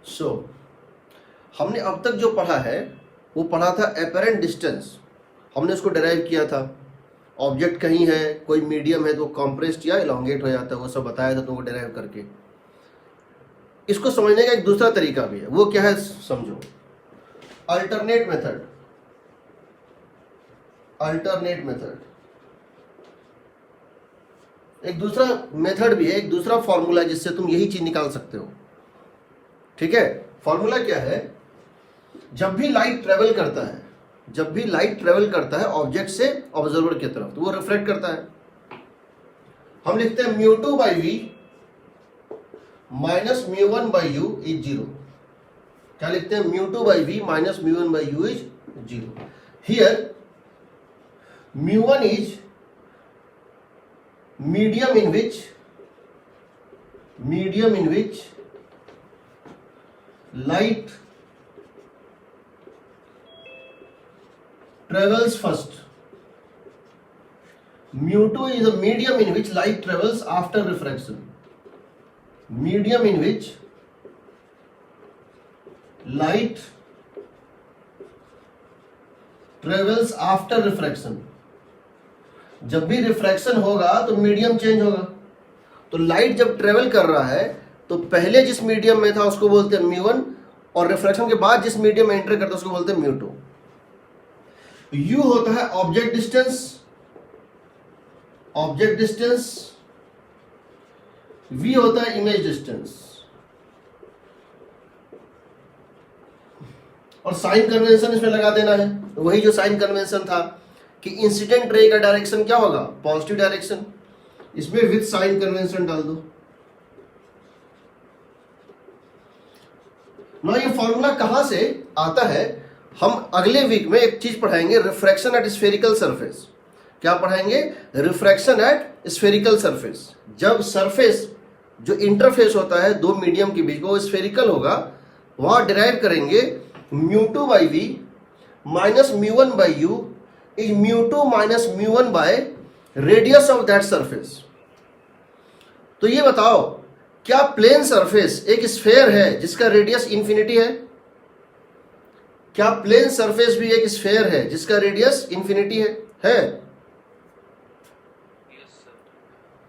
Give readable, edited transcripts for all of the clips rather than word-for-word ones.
सो हमने अब तक जो पढ़ा है वो पढ़ा था एपरेंट डिस्टेंस, हमने उसको डिराइव किया था। ऑब्जेक्ट कहीं है, कोई मीडियम है तो कॉम्प्रेस्ड या इलोंगेट हो जाता है, वो सब बताया था तुमको डिराइव करके। इसको समझने का एक दूसरा तरीका भी है, वो क्या है समझो। अल्टरनेट मेथड, अल्टरनेट मेथड एक दूसरा मेथड भी है, एक दूसरा फॉर्मूला जिससे तुम यही चीज निकाल सकते हो। ठीक है, फॉर्मूला क्या है? जब भी लाइट ट्रेवल करता है, जब भी लाइट ट्रेवल करता है ऑब्जेक्ट से ऑब्जर्वर की तरफ, तो वो रिफ्लेक्ट करता है। हम लिखते हैं mu two by we minus mu one by you is zero. क्या लिखते हैं? Mu two by we minus mu one by you is zero. Here mu one is medium in which light travels first. mu2 is a medium in which light travels after refraction. Medium in which light travels after refraction. जब भी refraction होगा तो medium change होगा। तो light जब travel कर रहा है तो पहले जिस मीडियम में था उसको बोलते हैं म्यू वन, और रिफ्रैक्शन के बाद जिस मीडियम में एंटर करता है उसको बोलते हैं म्यू टू। यू होता है object distance, object distance. V होता है इमेज डिस्टेंस। और साइन कन्वेंशन इसमें लगा देना है, वही जो साइन कन्वेंशन था कि इंसिडेंट रे का डायरेक्शन क्या होगा? Positive direction. इसमें विद साइन कन्वेंशन डाल दो ना। ये फॉर्मूला कहां से आता है? हम अगले वीक में एक चीज पढ़ाएंगे, रिफ्रैक्शन एट स्फेरिकल सरफेस। क्या पढ़ाएंगे? Refraction at spherical surface. जब सरफेस जो इंटरफेस होता है दो मीडियम के बीच, वो स्फेरिकल होगा, वहां डिराइव करेंगे mu two by we minus mu one by u is mu2 minus mu1 by radius of that surface। तो ये बताओ, क्या प्लेन सरफेस एक स्फेयर है जिसका रेडियस इंफिनिटी है? क्या प्लेन सरफेस भी एक स्फेयर है जिसका रेडियस इंफिनिटी है?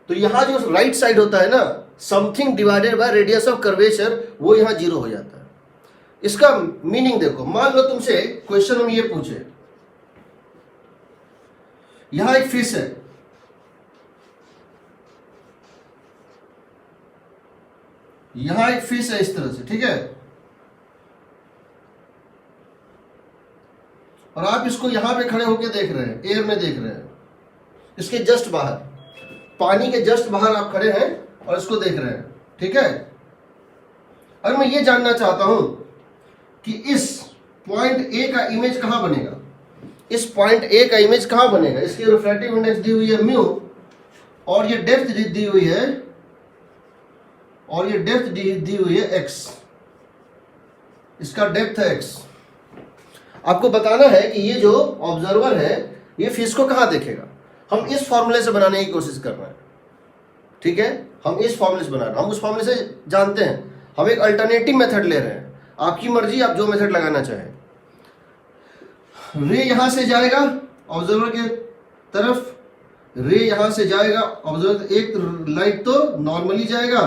तो यहां जो राइट साइड होता है ना, something divided by radius of curvature, वो यहां जीरो हो जाता है। इसका मीनिंग देखो, मान लो तुमसे क्वेश्चन में ये पूछे, यहां एक फिश है, यहां एक फिश है इस तरह से, ठीक है, और आप इसको यहां पे खड़े होकर देख रहे हैं, एयर में देख रहे हैं, इसके जस्ट बाहर, पानी के जस्ट बाहर आप खड़े हैं और इसको देख रहे हैं, ठीक है। और मैं ये जानना चाहता हूं कि इस पॉइंट ए का इमेज कहां बनेगा? इस पॉइंट ए का इमेज कहां बनेगा? इसकी रिफ्रैक्टिव इंडेक्स दी हुई है म्यू, और ये डेप्थ दी हुई है, और ये डेप्थ दी हुई है एक्स। इसका डेप्थ है एक्स। आपको बताना है कि ये जो ऑब्जर्वर है ये फिश को कहां देखेगा। हम इस फॉर्मूले से बनाने की कोशिश कर रहे हैं, ठीक है, हम इस फॉर्मूले से बना रहे हैं। हम उस फॉर्मूले से जानते हैं, हम एक अल्टरनेटिव मेथड ले रहे हैं। आपकी मर्जी, आप जो मेथड लगाना चाहें। रे यहां से जाएगा ऑब्जर्वर के तरफ, रे यहां से जाएगा ऑब्जर्वर, एक लाइट तो नॉर्मली जाएगा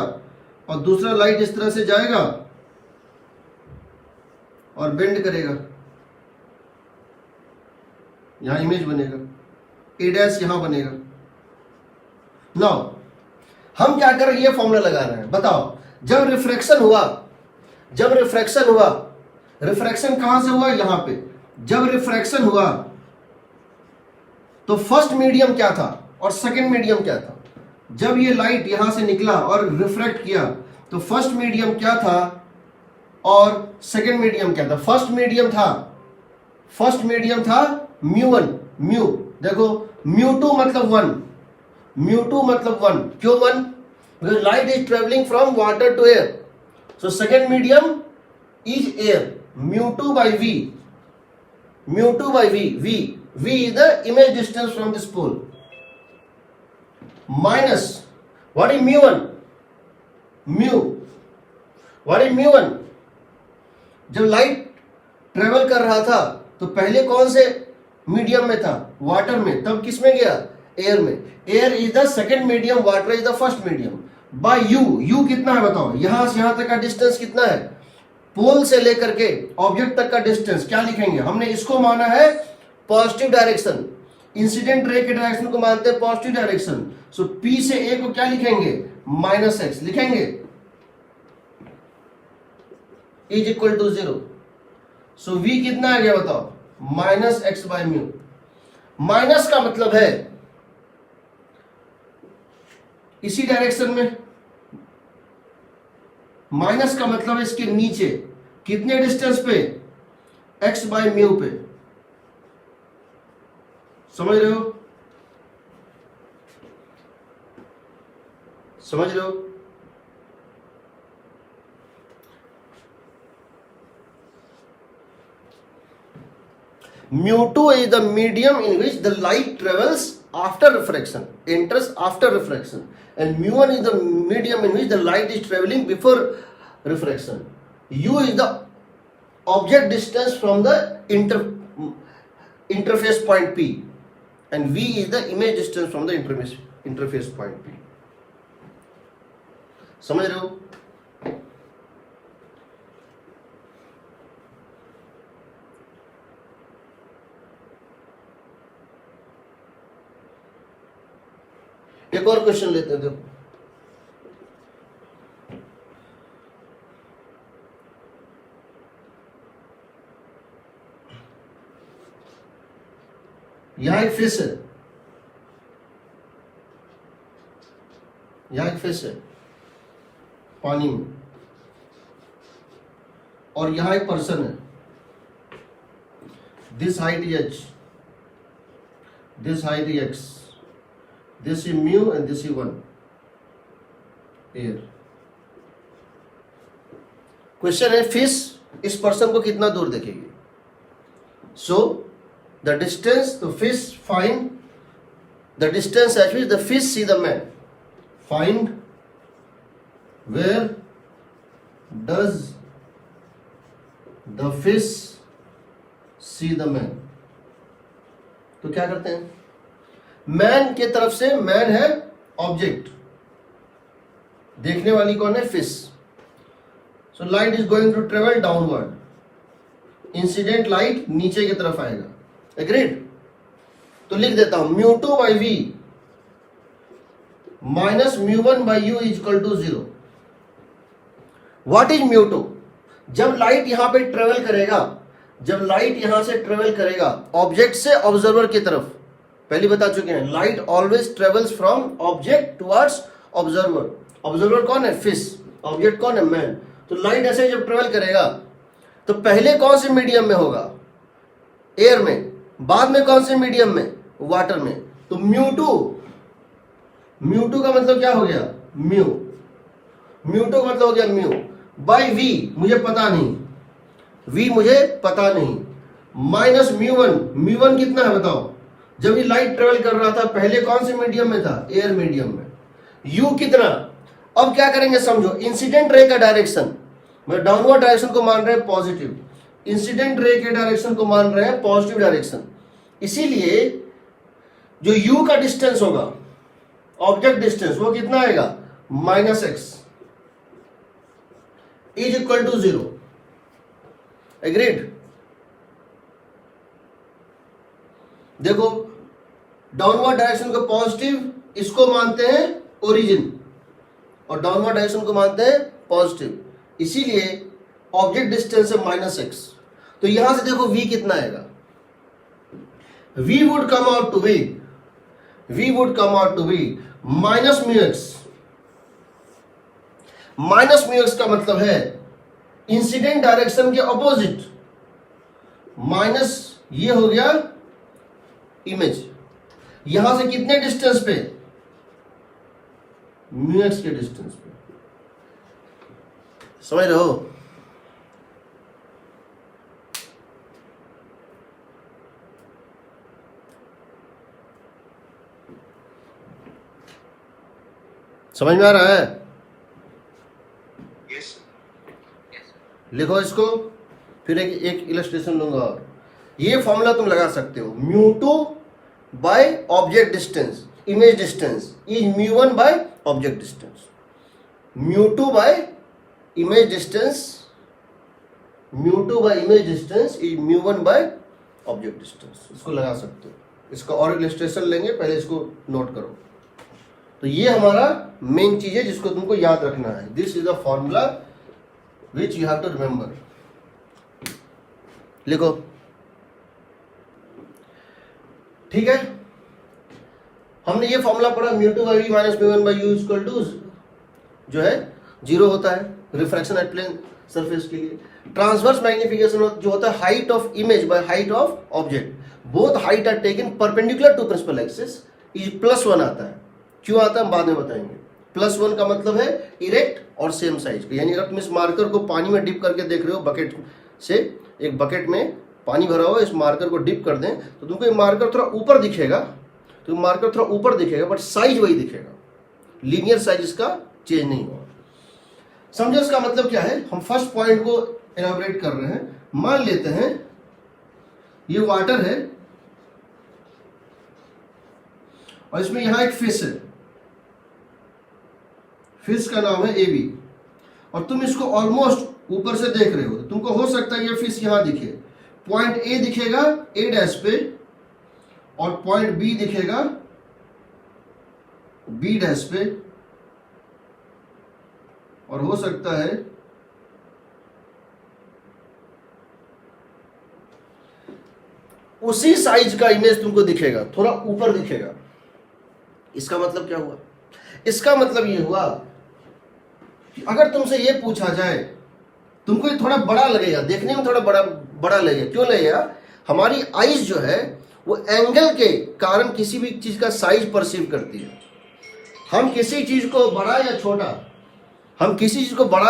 और दूसरा लाइट इस तरह से जाएगा और बेंड करेगा, यहां इमेज बनेगा, ए डैश यहां बनेगा। नाउ हम क्या कर रहे हैं? ये फॉर्मूला लगा रहे हैं। बताओ, जब रिफ्रैक्शन हुआ, जब रिफ्रैक्शन हुआ, रिफ्रैक्शन कहां से हुआ? यहां पे। जब रिफ्रैक्शन हुआ तो फर्स्ट मीडियम क्या था और सेकंड मीडियम क्या था? जब ये लाइट यहां से निकला और रिफ्रैक्ट किया तो फर्स्ट मीडियम क्या था और सेकंड मीडियम क्या था? फर्स्ट मीडियम था म्यू वन। म्यू देखो, म्यू टू मतलब वन, म्यू टू मतलब वन। क्यों one? Because light is travelling from water to air, so second medium is air. Mu two by v, mu 2 by v is the image distance from this pole, minus what is mu 1? What is mu 1? जब light travel कर रहा था तो पहले कौन से medium में था? वाटर में। तब किस में गया? एयर में। Air is the second medium, water is the first medium. By u कितना है बताओ? यहां से यहां तक का डिस्टेंस कितना है? पोल से लेकर के ऑब्जेक्ट तक का डिस्टेंस क्या लिखेंगे? हमने इसको माना है पॉजिटिव डायरेक्शन, इंसिडेंट रे के डायरेक्शन को मानते हैं पॉजिटिव डायरेक्शन। सो P से A को क्या लिखेंगे? -x लिखेंगे, is equal to 0। So V कितना आ गया बताओ? -x/μ। माइनस का मतलब है इसी डायरेक्शन में, माइनस का मतलब है इसके नीचे कितने डिस्टेंस पे? x/μ पे। समझ रहे हो? समझ रहे हो? μ2 is the medium in which the light travels after refraction, enters after refraction, and μ1 is the medium in which the light is traveling before refraction. U is the object distance from the interface point P, and V is the image distance from the interface point P. समझ रहे हो? एक और question लेते हैं। देखो, यहां एक फिश है, यहां एक फिश है पानी में, और यहां एक पर्सन है। This height is h, this height is x, this is μ and this is 1 air. Question है फिश इस पर्सन को कितना दूर देखेगी? So the distance, the fish find the distance at which the fish see the man. Find where does the fish see the man. तो क्या करते हैं? मैन के तरफ से, मैन है ऑब्जेक्ट, देखने वाली कौन है? Fish. So light is going to travel downward, incident light नीचे की तरफ आएगा। एग्रीड? तो लिख देता हूं μ2/v minus μ1/u is equal to 0। What is μ2? जब लाइट यहां पे ट्रेवल करेगा, जब लाइट यहां से ट्रेवल करेगा ऑब्जेक्ट से ऑब्जर्वर की तरफ, पहले बता चुके हैं light always travels from object towards observer. Observer कौन है? फिश। ऑब्जेक्ट कौन है? मैन। तो लाइट ऐसे जब ट्रेवल करेगा तो पहले कौन से मीडियम में होगा? एयर में। बाद में कौन से मीडियम में? वाटर में। तो μ2 का मतलब क्या हो गया? म्यू। μ2 का मतलब हो गया म्यू बाई v, मुझे पता नहीं, v मुझे पता नहीं, माइनस μ1 कितना है बताओ? जब ये लाइट ट्रेवल कर रहा था पहले कौन से मीडियम में था? एयर मीडियम में। u कितना? अब क्या करेंगे समझो, इंसिडेंट रे का डायरेक्शन, मतलब डाउनवर्ड डायरेक्शन को मान रहे हैं पॉजिटिव, इंसिडेंट रे के डायरेक्शन को मान रहे हैं पॉजिटिव डायरेक्शन। इसीलिए जो u का डिस्टेंस होगा, ऑब्जेक्ट डिस्टेंस, वो कितना आएगा? -x is equal to 0। Agreed? देखो, डाउनवर्ड डायरेक्शन को पॉजिटिव, इसको मानते हैं ओरिजिन, और डाउनवर्ड डायरेक्शन को मानते हैं पॉजिटिव। इसीलिए ऑब्जेक्ट डिस्टेंस है -x। तो यहां से देखो v कितना आएगा? v would come out to be minus μx। Minus μx का मतलब है इंसिडेंट डायरेक्शन के ऑपोजिट, माइनस ये हो गया इमेज। यहां से कितने डिस्टेंस पे? μx के डिस्टेंस पे। समझ रहे हो? समझ में आ रहा है? Yes. लिखो इसको, फिर एक इलस्ट्रेशन लूंगा और ये फॉर्मूला तुम लगा सकते हो, μ2 by object distance, image distance is μ1 by object distance, μ2 by image distance, μ2 by image distance is μ1 by object distance. इसको लगा सकते हो। इसका और इलस्ट्रेशन लेंगे, पहले इसको नोट करो। तो ये हमारा मेन चीज है जिसको तुमको याद रखना है। This is the formula which you have to remember. लिखो, ठीक है। हमने ये फॉर्मूला पढ़ा, μ2 by v minus μ1 by u equal to जो है 0 होता है रिफ्रैक्शन एट प्लेन सरफेस के लिए। ट्रांसवर्स मैग्निफिकेशन जो होता है height of image by height of object, both height are taken perpendicular to principal axis, is +1 आता है। क्यों आता है हम बाद में बताएंगे। +1 का मतलब है इरेक्ट और सेम साइज का, यानी अगर तुम इस मार्कर को पानी में डिप करके देख रहे हो बकेट से, एक बकेट में पानी भरा हुआ, इस मार्कर को डिप कर दें तो तुमको ये मार्कर थोड़ा ऊपर दिखेगा, तो मार्कर थोड़ा ऊपर दिखेगा बट साइज वही दिखेगा, लीनियर साइज इसका चेंज नहीं होगा। समझो इसका मतलब क्या है। हम फर्स्ट पॉइंट को एलाबोरेट कर रहे हैं। मान लेते हैं ये वाटर है और इसमें यहां एक फिश है, फिश का नाम है AB, और तुम इसको ऑलमोस्ट ऊपर से देख रहे हो, तो तुमको हो सकता है ये फिश यहां दिखे। पॉइंट A दिखेगा A' पे और पॉइंट B दिखेगा B' पे, और हो सकता है उसी साइज का इमेज तुमको दिखेगा, थोड़ा ऊपर दिखेगा। इसका मतलब क्या हुआ? इसका मतलब ये हुआ कि अगर तुमसे ये पूछा जाए, तुमको ये थोड़ा बड़ा लगेगा, देखने में थोड़ा बड़ा लगेगा। क्यों लगेगा? हमारी आईज जो है वो एंगल के कारण किसी भी चीज का साइज परसीव करती है। हम किसी चीज को बड़ा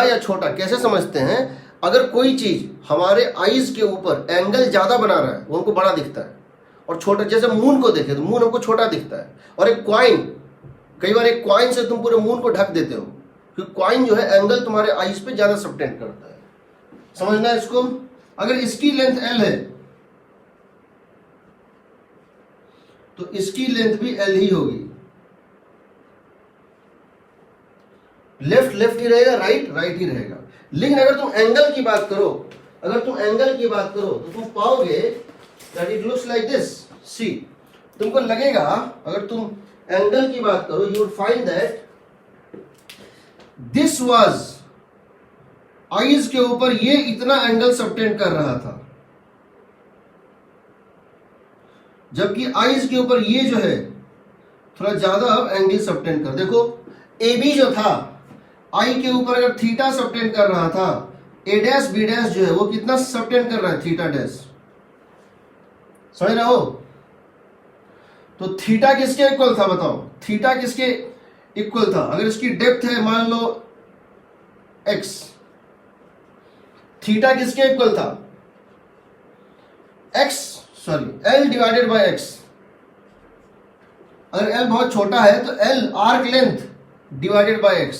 या छोटा कैसे समझते हैं? अगर कोई चीज हमारे आईज के ऊपर एंगल ज्यादा बना रहा है वो हमको बड़ा दिखता है, और छोटा, जैसे मून को देखें तो मून हमको छोटा दिखता है। और एक क्वाइन, कई बार एक क्वाइन से तुम पूरे मून को ढक देते हो, क्योंकि क्वाइन जो है एंगल तुम्हारे आईज पे ज्यादा सबटेंड करता है। समझना है इसको। अगर इसकी लेंथ L है तो इसकी लेंथ भी L ही होगी। लेफ्ट ही रहेगा, राइट ही रहेगा। लेकिन अगर तुम एंगल की बात करो तो तुम पाओगे that it looks like this. See, तुमको लगेगा, अगर तुम एंगल की बात करो, you would find that this was eyes के ऊपर ये इतना एंगल सबटेंड कर रहा था, जबकि आईज के ऊपर ये जो है थोड़ा ज्यादा अब एंगल सबटेंड कर। देखो AB जो था आई के ऊपर अगर थीटा सबटेंड कर रहा था, A' B' जो है वो कितना सबटेंड कर रहा है? Theta dash. समझ रहे हो? तो थीटा किसके इक्वल था बताओ? थीटा किसके इक्वल था? अगर इसकी डेप्थ है मान लो x, थीटा किसके इक्वल था? L divided by x। अगर L बहुत छोटा है तो L arc length divided by x,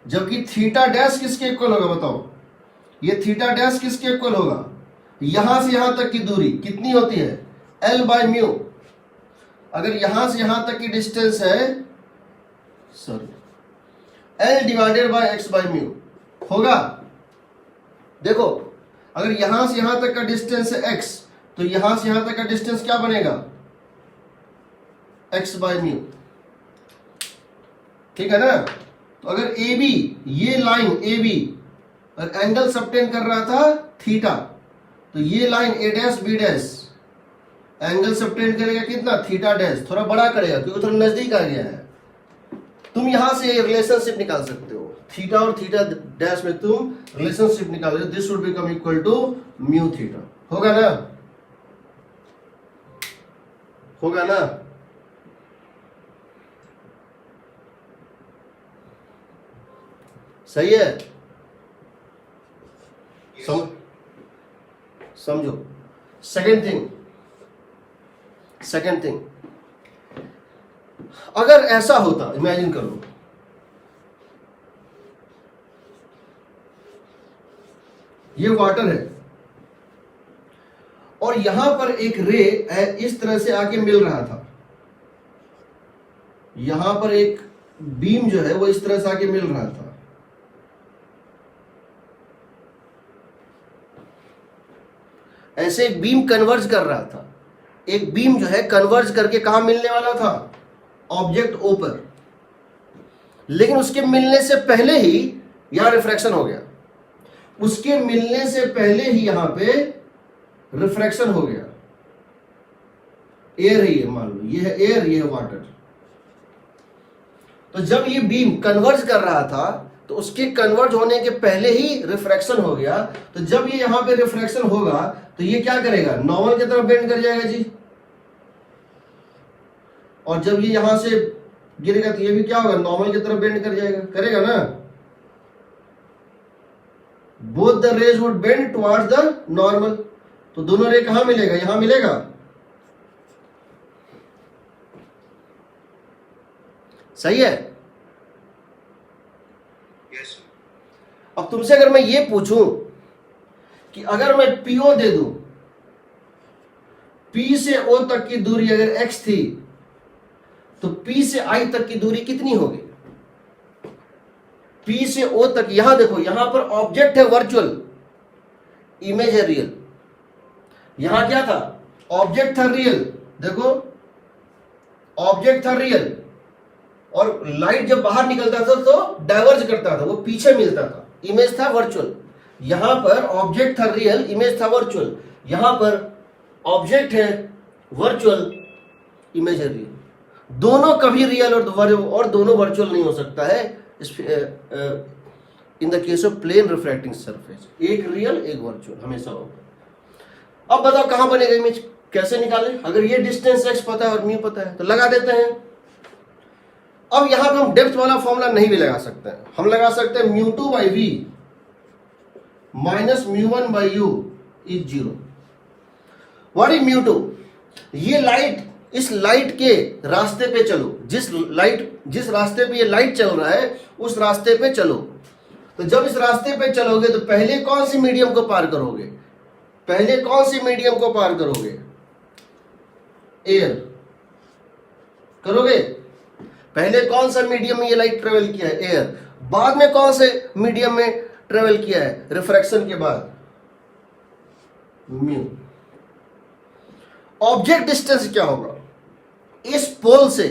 जबकि थीटा डैश किसके इक्वल होगा बताओ? ये थीटा डैश किसके इक्वल होगा? यहां से यहां तक की दूरी कितनी होती है? L by mu. अगर यहां से यहां तक की डिस्टेंस है, L divided by x by mu होगा। देखो, अगर यहां से यहां तक का डिस्टेंस है x, तो यहां से यहां तक का डिस्टेंस क्या बनेगा? x by mu. ठीक है ना? तो अगर AB, ये लाइन AB और एंगल सबटेंड कर रहा था थीटा, तो ये line A' B' angle subtend करेगा कितना? Theta dash. थोड़ा बड़ा करेगा क्योंकि थोड़ा नजदीक आ गया है। तुम यहां से रिलेशनशिप निकाल सकते हो, थीटा और थीटा डैश में तुम रिलेशनशिप निकाल सकते हो। This would become equal to mu theta. होगा ना? सही है? समझो। सेकेंड थिंग, अगर ऐसा होता, इमेजिन करो, ये वाटर है, और यहां पर एक रे इस तरह से आके मिल रहा था, यहां पर एक बीम जो है वो इस तरह से आके मिल रहा था, ऐसे एक बीम कन्वर्ज कर रहा था, एक बीम जो है कन्वर्ज करके कहां मिलने वाला था, ऑब्जेक्ट ओ पर, लेकिन उसके मिलने से पहले ही यहां रिफ्रैक्शन हो गया, उसके मिलने से पहले ही यहां पे रिफ्रैक्शन हो गया। एयर ही है, मान लो ये है एयर, ये है वाटर। तो जब ये बीम कन्वर्ज कर रहा था तो उसके कन्वर्ज होने के पहले ही रिफ्रैक्शन हो गया, तो जब ये यहां पे रिफ्रैक्शन होगा तो ये क्या करेगा, नॉर्मल की तरफ बेंड कर जाएगा जी, और जब ये यहां से गिरेगा तो ये भी क्या होगा, नॉर्मल की तरफ बेंड कर जाएगा, करेगा ना। Both the rays would bend towards the normal, तो दोनों रे कहां मिलेगा, यहां मिलेगा, सही है। यस। अब तुमसे अगर मैं ये पूछूं कि अगर मैं पीओ दे दूं, पी से ओ तक की दूरी अगर x थी तो पी से आई तक की दूरी कितनी होगी, पी से ओ तक। यहां देखो, यहां पर ऑब्जेक्ट है वर्चुअल, इमेज है रियल, यहां क्या था, ऑब्जेक्ट था रियल, देखो ऑब्जेक्ट था रियल, और लाइट जब बाहर निकलता था तो डाइवर्ज करता था, वो पीछे मिलता था, इमेज था वर्चुअल। यहां पर ऑब्जेक्ट था रियल, इमेज था वर्चुअल, यहां पर ऑब्जेक्ट है वर्चुअल, इमेज है रियल। दोनों कभी रियल और दोनों वर्चुअल नहीं हो सकता है in the case of plane refracting surface, एक रियल एक वर्चुअल हमेशा होगा। अब बताओ कहां बनेगा इमेज, कैसे निकालें, अगर ये डिस्टेंस x पता है और म्यू पता है तो लगा देते हैं। अब यहां पे हम डेप्थ वाला फॉर्मूला नहीं भी लगा सकते हैं, हम लगा सकते हैं μ2 by we minus μ1 by you is 0। What is μ2, ये लाइट, इस लाइट के रास्ते पे चलो, जिस रास्ते पे ये लाइट चल रहा है उस रास्ते पे चलो। तो जब इस रास्ते पे चलोगे तो पहले कौन सी मीडियम को पार करोगे, पहले कौन सी मीडियम को पार करोगे, एयर करोगे। पहले कौन सा मीडियम में ये लाइट ट्रेवल किया है, एयर। बाद में कौन से मीडियम में ट्रेवल किया है, रिफ्रैक्शन के बाद, म्यू। ऑब्जेक्ट डिस्टेंस क्या होगा, इस पोल से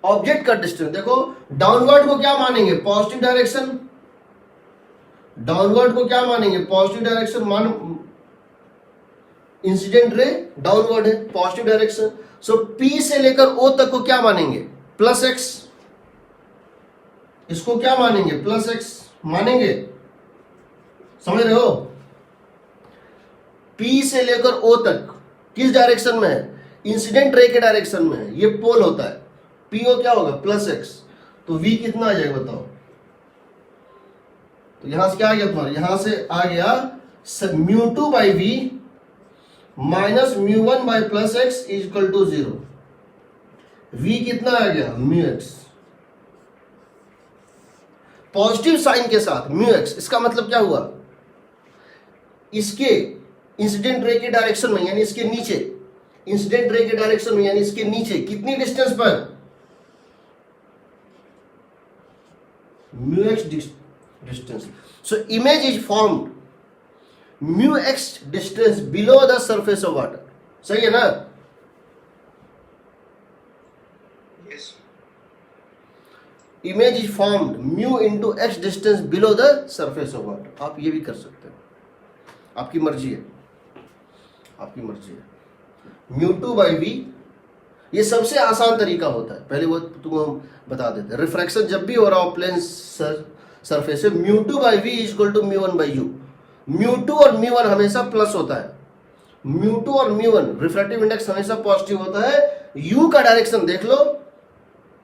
ऑब्जेक्ट का डिस्टेंस, देखो डाउनवर्ड को क्या मानेंगे, पॉजिटिव डायरेक्शन, डाउनवर्ड को क्या मानेंगे, पॉजिटिव डायरेक्शन, मान इंसिडेंट रे डाउनवर्ड है, पॉजिटिव डायरेक्शन। सो पी से लेकर ओ तक को क्या मानेंगे, प्लस एक्स, इसको क्या मानेंगे, प्लस एक्स मानेंगे, समझ रहे हो। पी से लेकर ओ तक किस डायरेक्शन में है, इंसिडेंट रे के डायरेक्शन में है, ये पोल होता है, पीओ क्या होगा, प्लस एक्स। तो वी कितना आ जाएगा बताओ, तो यहां से क्या आ गया तुम्हारा, यहां से आ गया μ2 by we minus μ1 by plus X is equal to 0। v कितना आ गया, μx, पॉजिटिव साइन के साथ μx। इसका मतलब क्या हुआ, इसके इंसिडेंट रे के डायरेक्शन में, यानी इसके नीचे, इंसिडेंट रे के डायरेक्शन में यानी इसके नीचे कितनी डिस्टेंस पर, μx distance. So image is formed μx distance below the surface of water, सही है ना। Yes. Image is formed mu into x distance below the surface of water. आप ये भी कर सकते हो, आपकी मर्जी है, आपकी मर्जी है। μ2 बाई वी, ये सबसे आसान तरीका होता है, पहले वो तुम हम बता देते हैं। रिफ्रैक्शन जब भी हो रहा हो प्लेन सरफेस से, μ2 by V is equal to μ1 by U. μ2 और μ1 हमेशा प्लस होता है, μ2 और μ1 रिफ्रैक्टिव इंडेक्स हमेशा पॉजिटिव होता है। u का डायरेक्शन देख लो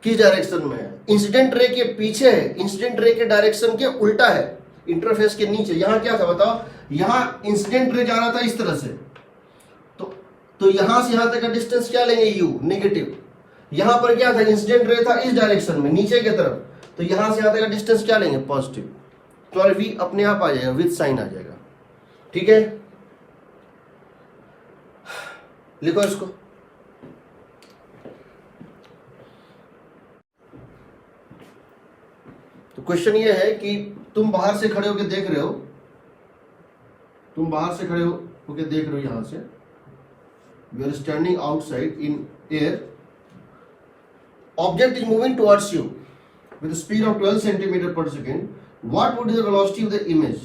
किस डायरेक्शन में है, इंसिडेंट रे के पीछे है, इंसिडेंट रे के डायरेक्शन के उल्टा है, इंटरफेस के नीचे। यहां क्या था बताओ, यहां इंसिडेंट रे जा रहा था इस तरह से, तो यहां से यहां तक का डिस्टेंस क्या लेंगे, u नेगेटिव। यहां पर क्या था, इंसिडेंट रे था इस डायरेक्शन में नीचे की तरफ, तो यहां से यहां तक का डिस्टेंस क्या लेंगे, पॉजिटिव। तो और v अपने आप आ जाएगा, विद साइन आ जाएगा, ठीक है। लिखो इसको। तो क्वेश्चन ये है कि तुम बाहर से खड़े होकर देख रहे हो, तुम बाहर से खड़े होकर देख रहे हो, यहां से you are standing outside in air, object is moving towards you with a speed of 12 centimeter per second. What would be the velocity of the image?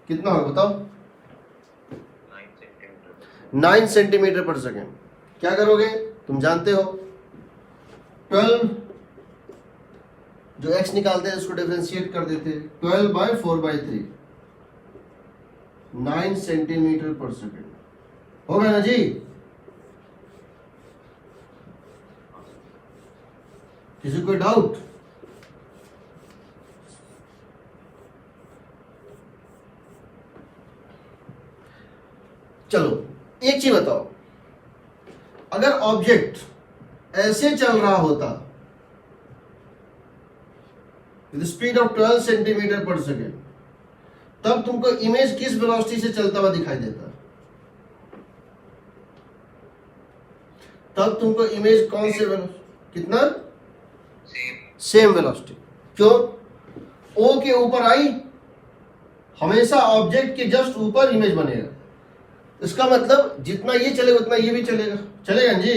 कितना होगा बताओ? 9 सेंटीमीटर पर सेकेंड। क्या करोगे? तुम जानते हो 12 जो x निकालते हैं उसको डिफरेंशिएट कर देते हैं, 12 बाय 4/3 9 सेंटीमीटर पर सेकेंड हो गया ना जी? किसी कोई डाउट? चलो एक चीज बताओ, अगर ऑब्जेक्ट ऐसे चल रहा होता विद स्पीड ऑफ 12 सेंटीमीटर पर सेकेंड, तब तुमको इमेज किस वेलोसिटी से चलता हुआ दिखाई देता? तब तुमको इमेज कौन से कितना? Same velocity. क्यों? ओ के ऊपर आई, हमेशा ऑब्जेक्ट के जस्ट ऊपर इमेज बनेगा। इसका मतलब जितना ये चलेगा उतना ये भी चलेगा। चलेगा जी?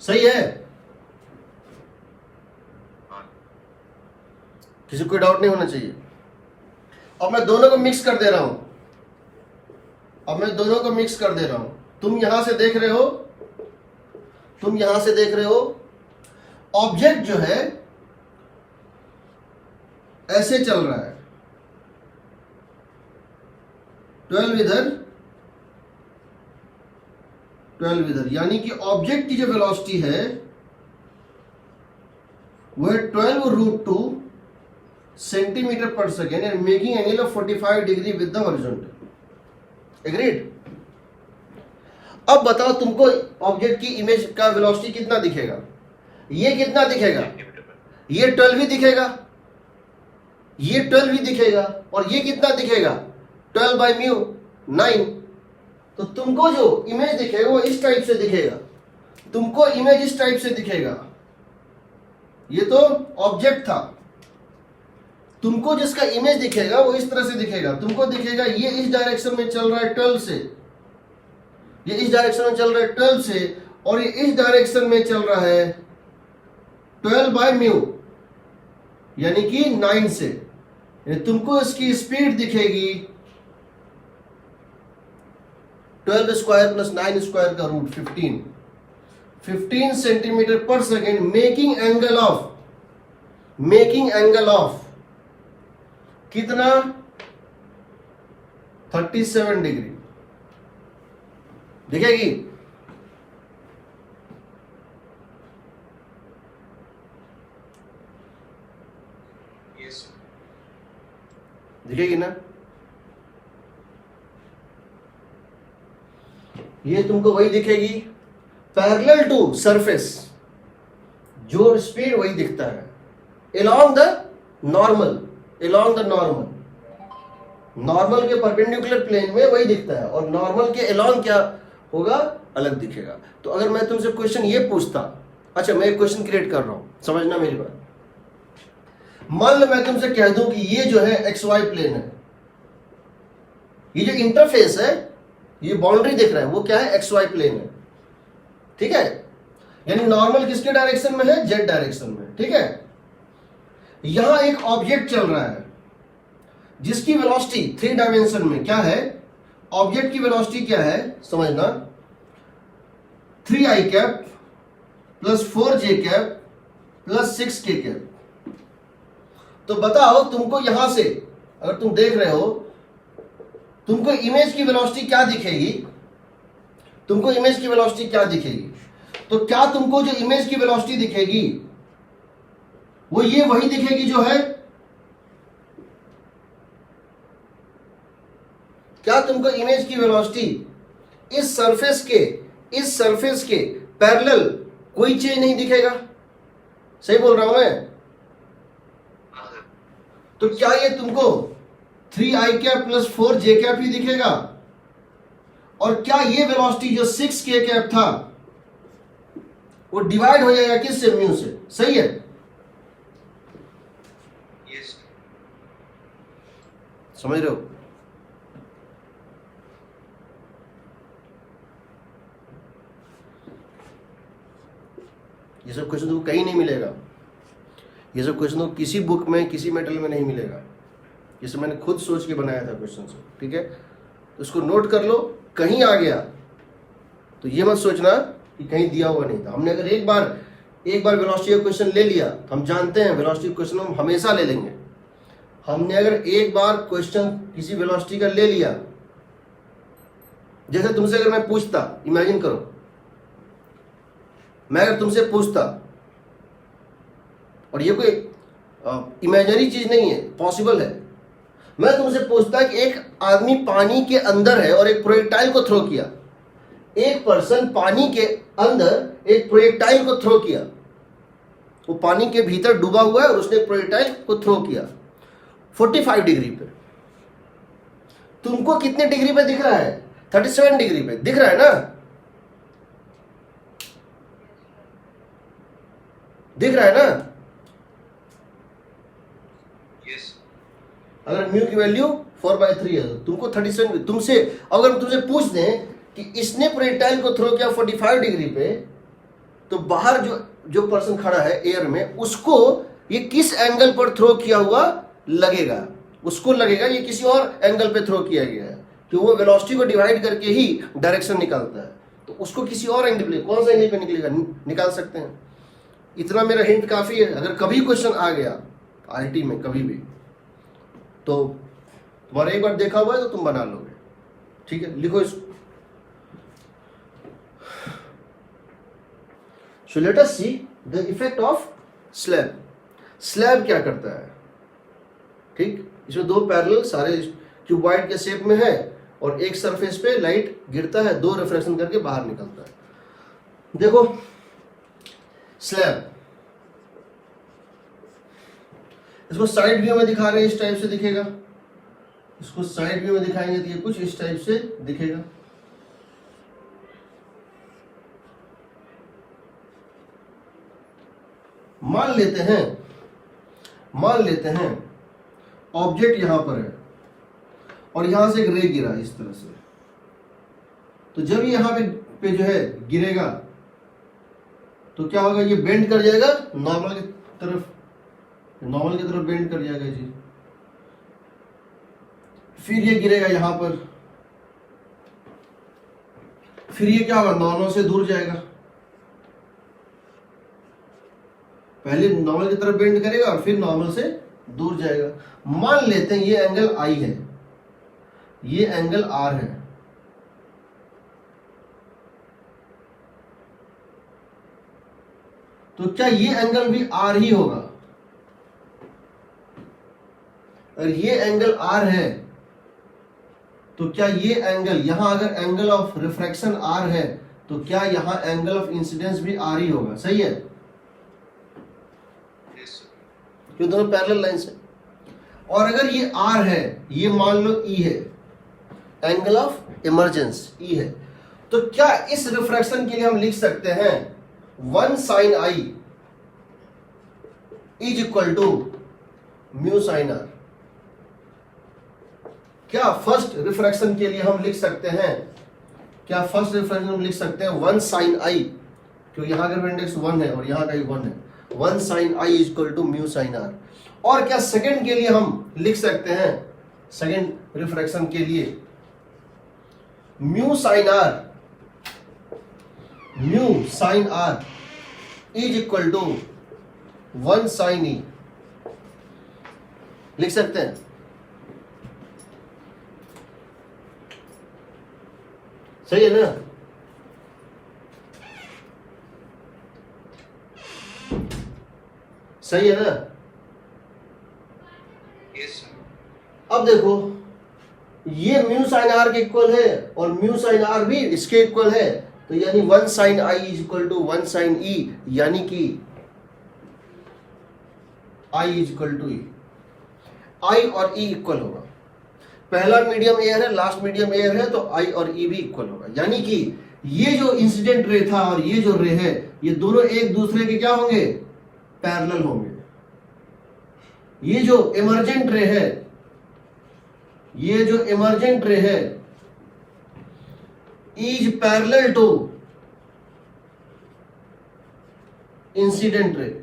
सही है? किसी कोई डाउट नहीं होना चाहिए। अब मैं दोनों को मिक्स कर दे रहा हूं, तुम यहां से देख रहे हो, ऑब्जेक्ट जो है ऐसे चल रहा है, 12 इधर, यानी कि ऑब्जेक्ट की जो वेलोसिटी है वो है 12√2 सेंटीमीटर पर second and making angle of 45 degree with the horizontal. Agreed? अब बताओ तुमको ऑब्जेक्ट की इमेज का वेलोसिटी कितना दिखेगा? ये कितना दिखेगा? ये 12 ही दिखेगा, ये 12 ही दिखेगा, और ये कितना दिखेगा? 12 बाई म्यू 9। तो तुमको जो इमेज दिखेगा वो इस टाइप से दिखेगा, तुमको इमेज इस टाइप से दिखेगा। ये तो ऑब्जेक्ट था, तुमको जिसका इमेज दिखेगा वो इस तरह से दिखेगा। तुमको दिखेगा ये इस डायरेक्शन में चल रहा है 12 से, ये इस डायरेक्शन में चल रहा है 12 से, और ये इस डायरेक्शन में चल रहा है 12 बाय म्यू यानी कि 9 से। तुमको इसकी स्पीड दिखेगी 12 स्क्वायर प्लस 9 स्क्वायर का रूट 15 सेंटीमीटर पर सेकेंड, मेकिंग एंगल ऑफ कितना? 37 डिग्री दिखेगी। दिखेगी ना? ये तुमको वही दिखेगी पैरेलल टू सरफेस, जो स्पीड वही दिखता है along the normal नॉर्मल के परपेंडिकुलर प्लेन में वही दिखता है, और नॉर्मल के along क्या होगा? अलग दिखेगा। तो अगर मैं तुमसे क्वेश्चन ये पूछता, अच्छा मैं एक क्वेश्चन क्रिएट कर रहा हूं, समझना मेरी बात। मान लो मैं तुमसे कह दूं कि ये जो है XY प्लेन है, ये जो इंटरफेस है, ये बाउंड्री दिख रहा है, वो क्या है? XY प्लेन है। ठीक है? यानी नॉर्मल किसके डायरेक्शन में है? Z डायरेक्शन में। ठीक है? यहां एक ऑब्जेक्ट चल रहा है जिसकी वेलोसिटी 3 डायमेंशन में क्या है? ऑब्जेक्ट की वेलोसिटी क्या है समझना, 3i cap plus 4j cap plus 6k cap. तो बताओ तुमको यहां से अगर तुम देख रहे हो, तुमको इमेज की वेलोसिटी क्या दिखेगी? तो क्या तुमको जो इमेज की वेलोसिटी दिखेगी वो ये वही दिखेगी जो है? क्या तुमको इमेज की वेलोसिटी इस सरफेस के पैरेलल कोई चेंज नहीं दिखेगा? सही बोल रहा हूं मैं? तो क्या ये तुमको 3i प्लस 4j ही दिखेगा। और क्या ये वेलोसिटी जो 6k था वो डिवाइड हो जाएगा किससे? म्यू से। सही है? Yes. समझ रहे हो? ये सब क्वेश्चन तुमको कहीं नहीं मिलेगा। ये सब क्वेश्चन तुमको किसी बुक में, किसी मेटल में नहीं मिलेगा। ये सब मैंने खुद सोच के बनाया था क्वेश्चन से। ठीक है, तो इसको नोट कर लो। कहीं आ गया तो ये मत सोचना कि कहीं दिया हुआ नहीं था। हमने अगर एक बार वेलोसिटी का क्वेश्चन ले लिया तो हम जानते हैं वेलोसिटी क्वेश्चन हम हमेशा ले लेंगे। हमने अगर एक बार क्वेश्चन किसी वेलोसिटी का ले लिया, जैसे तुमसे अगर मैं पूछता, इमेजिन करो मैं अगर तुमसे पूछता, और ये कोई इमेजिनरी चीज नहीं है, पॉसिबल है, मैं तुमसे पूछता कि एक आदमी पानी के अंदर है और एक प्रोजेक्टाइल को थ्रो किया। एक पर्सन पानी के अंदर एक प्रोजेक्टाइल को थ्रो किया, वो पानी के भीतर डूबा हुआ है और उसने एक प्रोजेक्टाइल को थ्रो किया 45 डिग्री पे। तुमको कितने डिग्री पे दिख रहा है? 37 डिग्री पे दिख रहा है ना? दिख रहा है ना? Yes. अगर म्यू की वैल्यू 4/3 है, तुमको 37, तुमसे अगर हम तुमसे पूछ दें कि इसने प्रोजेक्टाइल को थ्रो किया 45 डिग्री पे, तो बाहर जो पर्सन खड़ा है एयर में, उसको ये किस एंगल पर थ्रो किया हुआ लगेगा? उसको लगेगा ये किसी और एंगल पे थ्रो किया गया है, कि वो वेलोसिटी को डिवाइड करके ही डायरेक्शन निकालता है। तो उसको किसी और एंगल पे, कौन सा एंगल पे निकलेगा, निकाल सकते हैं। इतना मेरा हिंट काफी है। अगर कभी क्वेश्चन आ गया आईटी में कभी भी, तो तुम्हारा एक बार देखा हुआ है तो तुम बना लोगे। ठीक है, लिखो इसको। So let us see the effect of slab. Slab क्या करता है? ठीक, इसमें दो पैरेलल सारे क्यूबॉइड के शेप में है और एक सरफेस पे लाइट गिरता है, दो रिफ्लेक्शन करके बाहर निकलता है। देखो स्लैब, इसको साइड व्यू में दिखा रहे हैं, इस टाइप से दिखेगा। इसको साइड व्यू में दिखाएंगे तो ये कुछ इस टाइप से दिखेगा। मान लेते हैं ऑब्जेक्ट यहां पर है और यहां से एक रे गिरा इस तरह से। तो जब ये यहां पे जो है गिरेगा तो क्या होगा? ये बेंड कर जाएगा नॉर्मल की तरफ बेंड कर जाएगा जी। फिर ये गिरेगा यहां पर, फिर ये क्या होगा? नॉर्मल से दूर जाएगा। पहले नॉर्मल की तरफ बेंड करेगा और फिर नॉर्मल से दूर जाएगा। मान लेते हैं ये एंगल I है, ये एंगल R है। तो क्या ये एंगल भी R ही होगा? अगर ये एंगल R है तो क्या ये एंगल, यहां अगर एंगल ऑफ रिफ्रैक्शन R है तो क्या यहां एंगल ऑफ इंसिडेंस भी R ही होगा? सही है? क्यों? दोनों पैरेलल लाइंस है। और अगर ये R है, ये मान लो E है, एंगल ऑफ इमर्जेंस E है, तो क्या इस रिफ्रैक्शन के लिए हम लिख सकते हैं 1 sin I is equal to mu sine R? क्या फर्स्ट रिफ्रैक्शन के लिए हम लिख सकते हैं, क्या फर्स्ट रिफ्रैक्शन हम लिख सकते हैं 1 sin I, क्योंकि यहां का इंडेक्स 1 है और यहां का 1 है, 1 sin I is equal to mu sine R। और क्या सेकंड के लिए हम लिख सकते हैं, सेकंड रिफ्रैक्शन के लिए mu sine R is equal to 1 sin E? लिख सकते हैं? सही है ना? सही है ना? Yes, sir. अब देखो ये म्यू साइन R के इक्वल है और म्यू साइन R भी इसके इक्वल है, तो यानी 1 sin I is equal to 1 sin E, यानी कि I is equal to E। I और E इक्वल होगा। पहला मीडियम एयर है, लास्ट मीडियम एयर है, तो आई और ई भी इक्वल होगा। यानी कि ये जो इंसिडेंट रे था और ये जो रे है, ये दोनों एक दूसरे के क्या होंगे, पैरेलल होंगे। ये जो इमर्जेंट रे है, ये जो इमर्जेंट रे है is parallel to incident ray.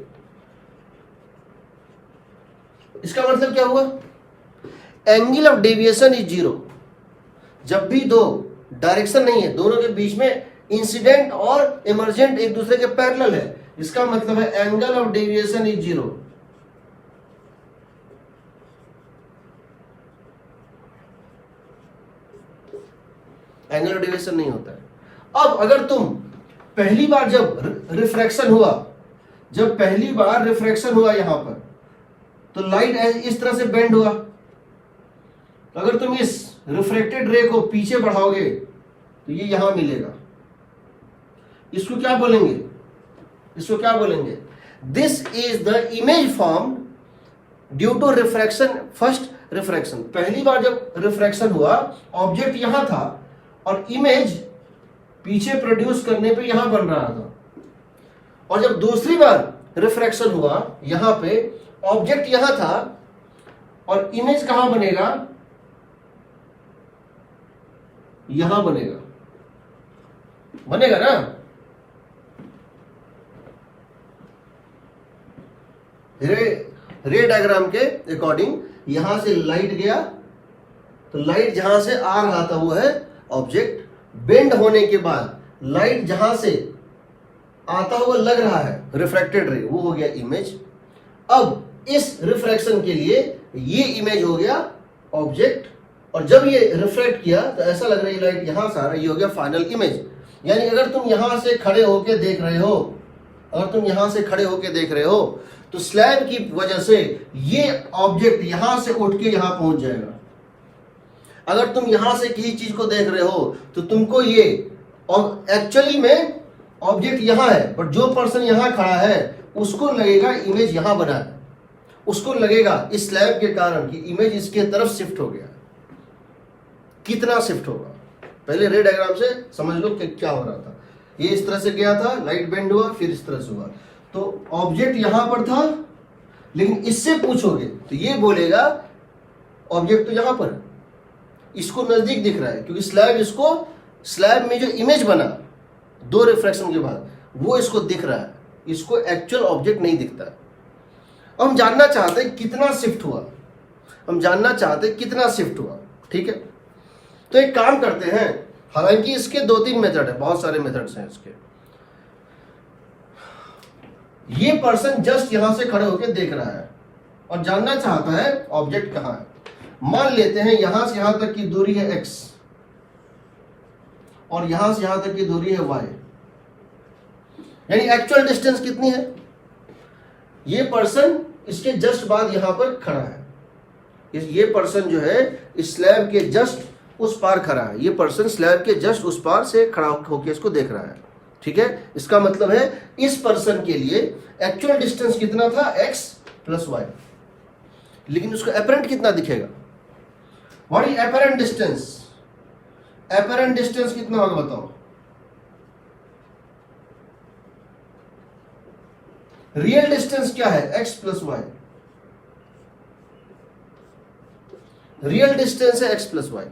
इसका मतलब क्या हुआ, एंगल ऑफ डेविएशन इज 0। जब भी दो डायरेक्शन नहीं है, दोनों के बीच में इंसिडेंट और इमर्जेंट एक दूसरे के पैरेलल है, इसका मतलब है angle of deviation is 0। Angle of deviation नहीं होता है। अब अगर तुम पहली बार जब रिफ्रैक्शन हुआ, जब पहली बार रिफ्रैक्शन हुआ यहां पर, तो लाइट इस तरह से बेंड हुआ। अगर तुम इस रिफ्रैक्टेड रे को पीछे बढ़ाओगे तो ये यहां मिलेगा। इसको क्या बोलेंगे, इसको क्या बोलेंगे, this is the image form due to refraction, first refraction. पहली बार जब रिफ्रैक्शन हुआ, ऑब्जेक्ट यहां था और इमेज पीछे प्रोड्यूस करने पे यहां बन रहा था। और जब दूसरी बार रिफ्रैक्शन हुआ, यहां पे ऑब्जेक्ट यहां था और इमेज कहां बनेगा, यहां बनेगा, बनेगा ना। रे डायग्राम के अकॉर्डिंग यहां से लाइट गया, तो लाइट जहां से आ रहा था वो है ऑब्जेक्ट। बेंड होने के बाद लाइट जहां से आता हुआ लग रहा है रिफ्रैक्टेड रे, वो हो गया इमेज। अब इस रिफ्रैक्शन के लिए ये इमेज हो गया ऑब्जेक्ट, और जब ये रिफ्लेक्ट किया तो ऐसा लग रहा है लाइट यहां से आ रहा है, ये हो गया फाइनल इमेज। यानी अगर तुम यहां से खड़े होके देख रहे हो, अगर तुम यहां से खड़े होके देख रहे हो, तो स्लैब की वजह से ये ऑब्जेक्ट यहां से उठ के यहां पहुंच जाएगा। अगर तुम यहां से किसी चीज को देख रहे हो तो तुमको ये एक्चुअली में ऑब्जेक्ट यहां है, बट जो पर्सन यहां खड़ा है उसको लगेगा इमेज यहां बना है, उसको लगेगा इस स्लैब के कारण कि इमेज इसके तरफ शिफ्ट हो गया। कितना शिफ्ट होगा, पहले रे डायग्राम से समझ लो कि क्या हो रहा था। ये इस तरह से गया था, लाइट बेंड हुआ, फिर इस तरह से हुआ, तो ऑब्जेक्ट यहां पर था, लेकिन इससे पूछोगे तो ये बोलेगा ऑब्जेक्ट तो यहां पर, इसको नजदीक दिख रहा है, क्योंकि स्लैब, इसको स्लैब में जो इमेज बना दो रिफ्रैक्शन के बाद वो इसको दिख रहा है, इसको एक्चुअल ऑब्जेक्ट नहीं दिखता। अब हम जानना चाहते हैं कितना शिफ्ट हुआ, हम जानना चाहते हैं कितना शिफ्ट हुआ। ठीक है, तो एक काम करते हैं, हालांकि इसके 2-3 मेथड है, बहुत सारे मेथड्स हैं इसके। ये पर्सन जस्ट यहां से खड़े होकर देख रहा है और जानना चाहता है ऑब्जेक्ट कहां है। मान लेते हैं यहां से यहां तक की दूरी है x और यहां से यहां तक की दूरी है y, यानी एक्चुअल डिस्टेंस कितनी है। ये पर्सन इसके जस्ट बाद यहां पर खड़ा है, ये पर्सन जो है इस स्लैब के जस्ट उस पार खड़ा है, ये पर्सन स्लैब के जस्ट उस पार से खड़ा होकर इसको देख रहा है। ठीक है, इसका मतलब है इस पर्सन के लिए एक्चुअल डिस्टेंस कितना था, x + y, लेकिन उसको एपरेंट कितना दिखेगा। What is apparent distance, apparent distance कितना होगा बताओ। रियल डिस्टेंस क्या है, x + y, रियल डिस्टेंस है x + y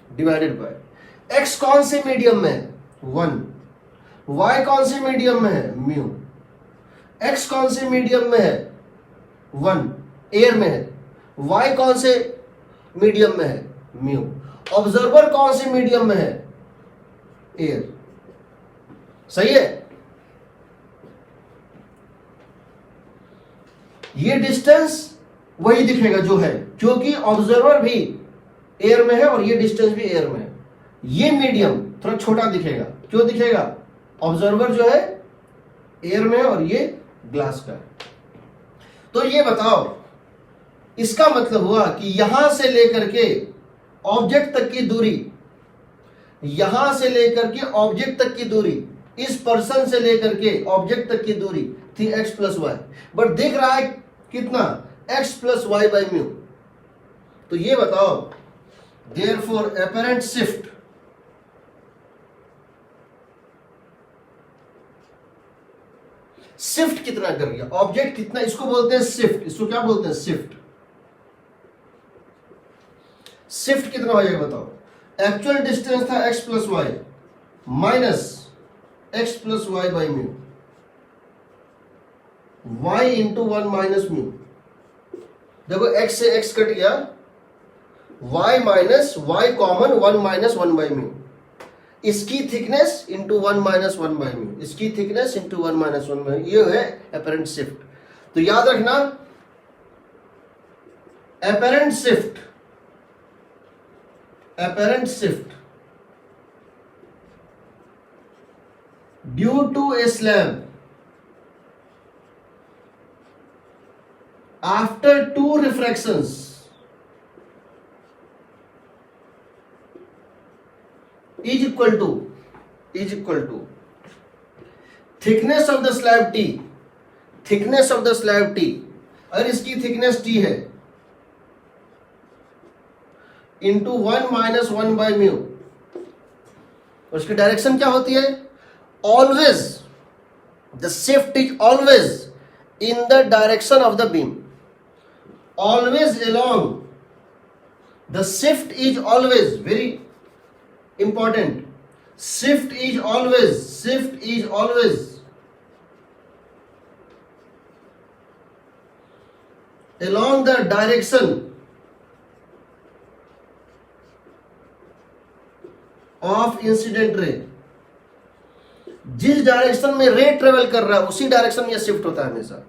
divided by x कौन से मीडियम में है, 1, y कौन से मीडियम में है, म्यू, x कौन से मीडियम में है, 1 एयर में है, y कौन से मीडियम में है, म्यू, ऑब्जर्वर कौन से मीडियम में है, एयर। सही है, ये डिस्टेंस वही दिखेगा जो है, क्योंकि ऑब्जर्वर भी एयर में है और ये डिस्टेंस भी एयर में है। ये मीडियम थोड़ा छोटा दिखेगा, क्यों दिखेगा, ऑब्जर्वर जो है एयर में है और ये ग्लास का है। तो ये बताओ, इसका मतलब हुआ कि यहां से लेकर के ऑब्जेक्ट तक की दूरी, यहां से लेकर के ऑब्जेक्ट तक की दूरी, इस पर्सन से लेकर के ऑब्जेक्ट तक की दूरी थी x + y, बट दिख रहा है कितना, x + y/μ। तो ये बताओ Therefore apparent shift शिफ्ट कितना कर गया ऑब्जेक्ट कितना, इसको बोलते हैं शिफ्ट। इसको क्या बोलते हैं? शिफ्ट। शिफ्ट कितना हो जाएगा बताओ? एक्चुअल डिस्टेंस था x plus Y minus X plus Y by mu, y into 1 minus mu. देखो x से x कट गया, y minus Y common 1 minus 1 by mu. इसकी thickness into 1 minus 1 by mu, इसकी थिकनेस इंटू 1 माइनस 1 बाई, ये है apparent shift. तो याद रखना apparent shift, apparent shift due to a slab after 2 refractions is equal to thickness of the slab T, thickness of the slab T, अगर इसकी thickness T है into 1 minus 1 by mu, उसकी direction क्या होती है? Always the shift is always in the direction of the beam, always along, the shift is always, very important, shift is always along the direction of incident ray। जिस direction में रे travel कर रहा है उसी डायरेक्शन में shift होता है हमेशा।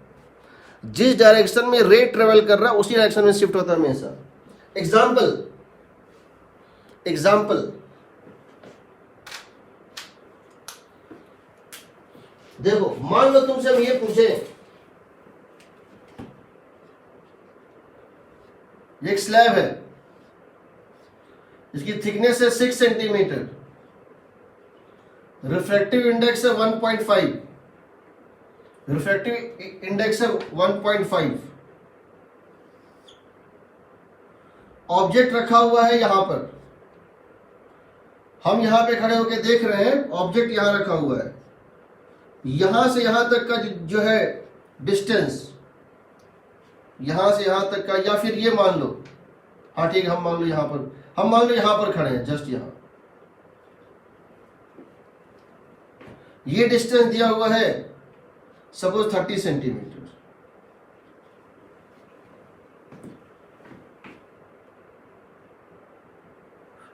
जिस डायरेक्शन में रे ट्रेवल कर रहा है उसी डायरेक्शन में शिफ्ट होता है हमेशा। एग्जाम्पल देखो, मान लो तुमसे हम ये पूछे, एक स्लैब है, इसकी थिकनेस है 6 सेंटीमीटर, रिफ्रैक्टिव इंडेक्स है 1.5, रिफ्रैक्टिव इंडेक्स है 1.5, ऑब्जेक्ट रखा हुआ है यहां पर, हम यहां पे खड़े होकर देख रहे हैं, ऑब्जेक्ट यहां रखा हुआ है, यहां से यहां तक का जो है डिस्टेंस, यहां से यहां तक का, या फिर ये मान लो, हाँ ठीक है, हम मान लो यहां पर खड़े हैं, जस्ट यहां, ये डिस्टेंस दिया हुआ है सपोज 30 सेंटीमीटर।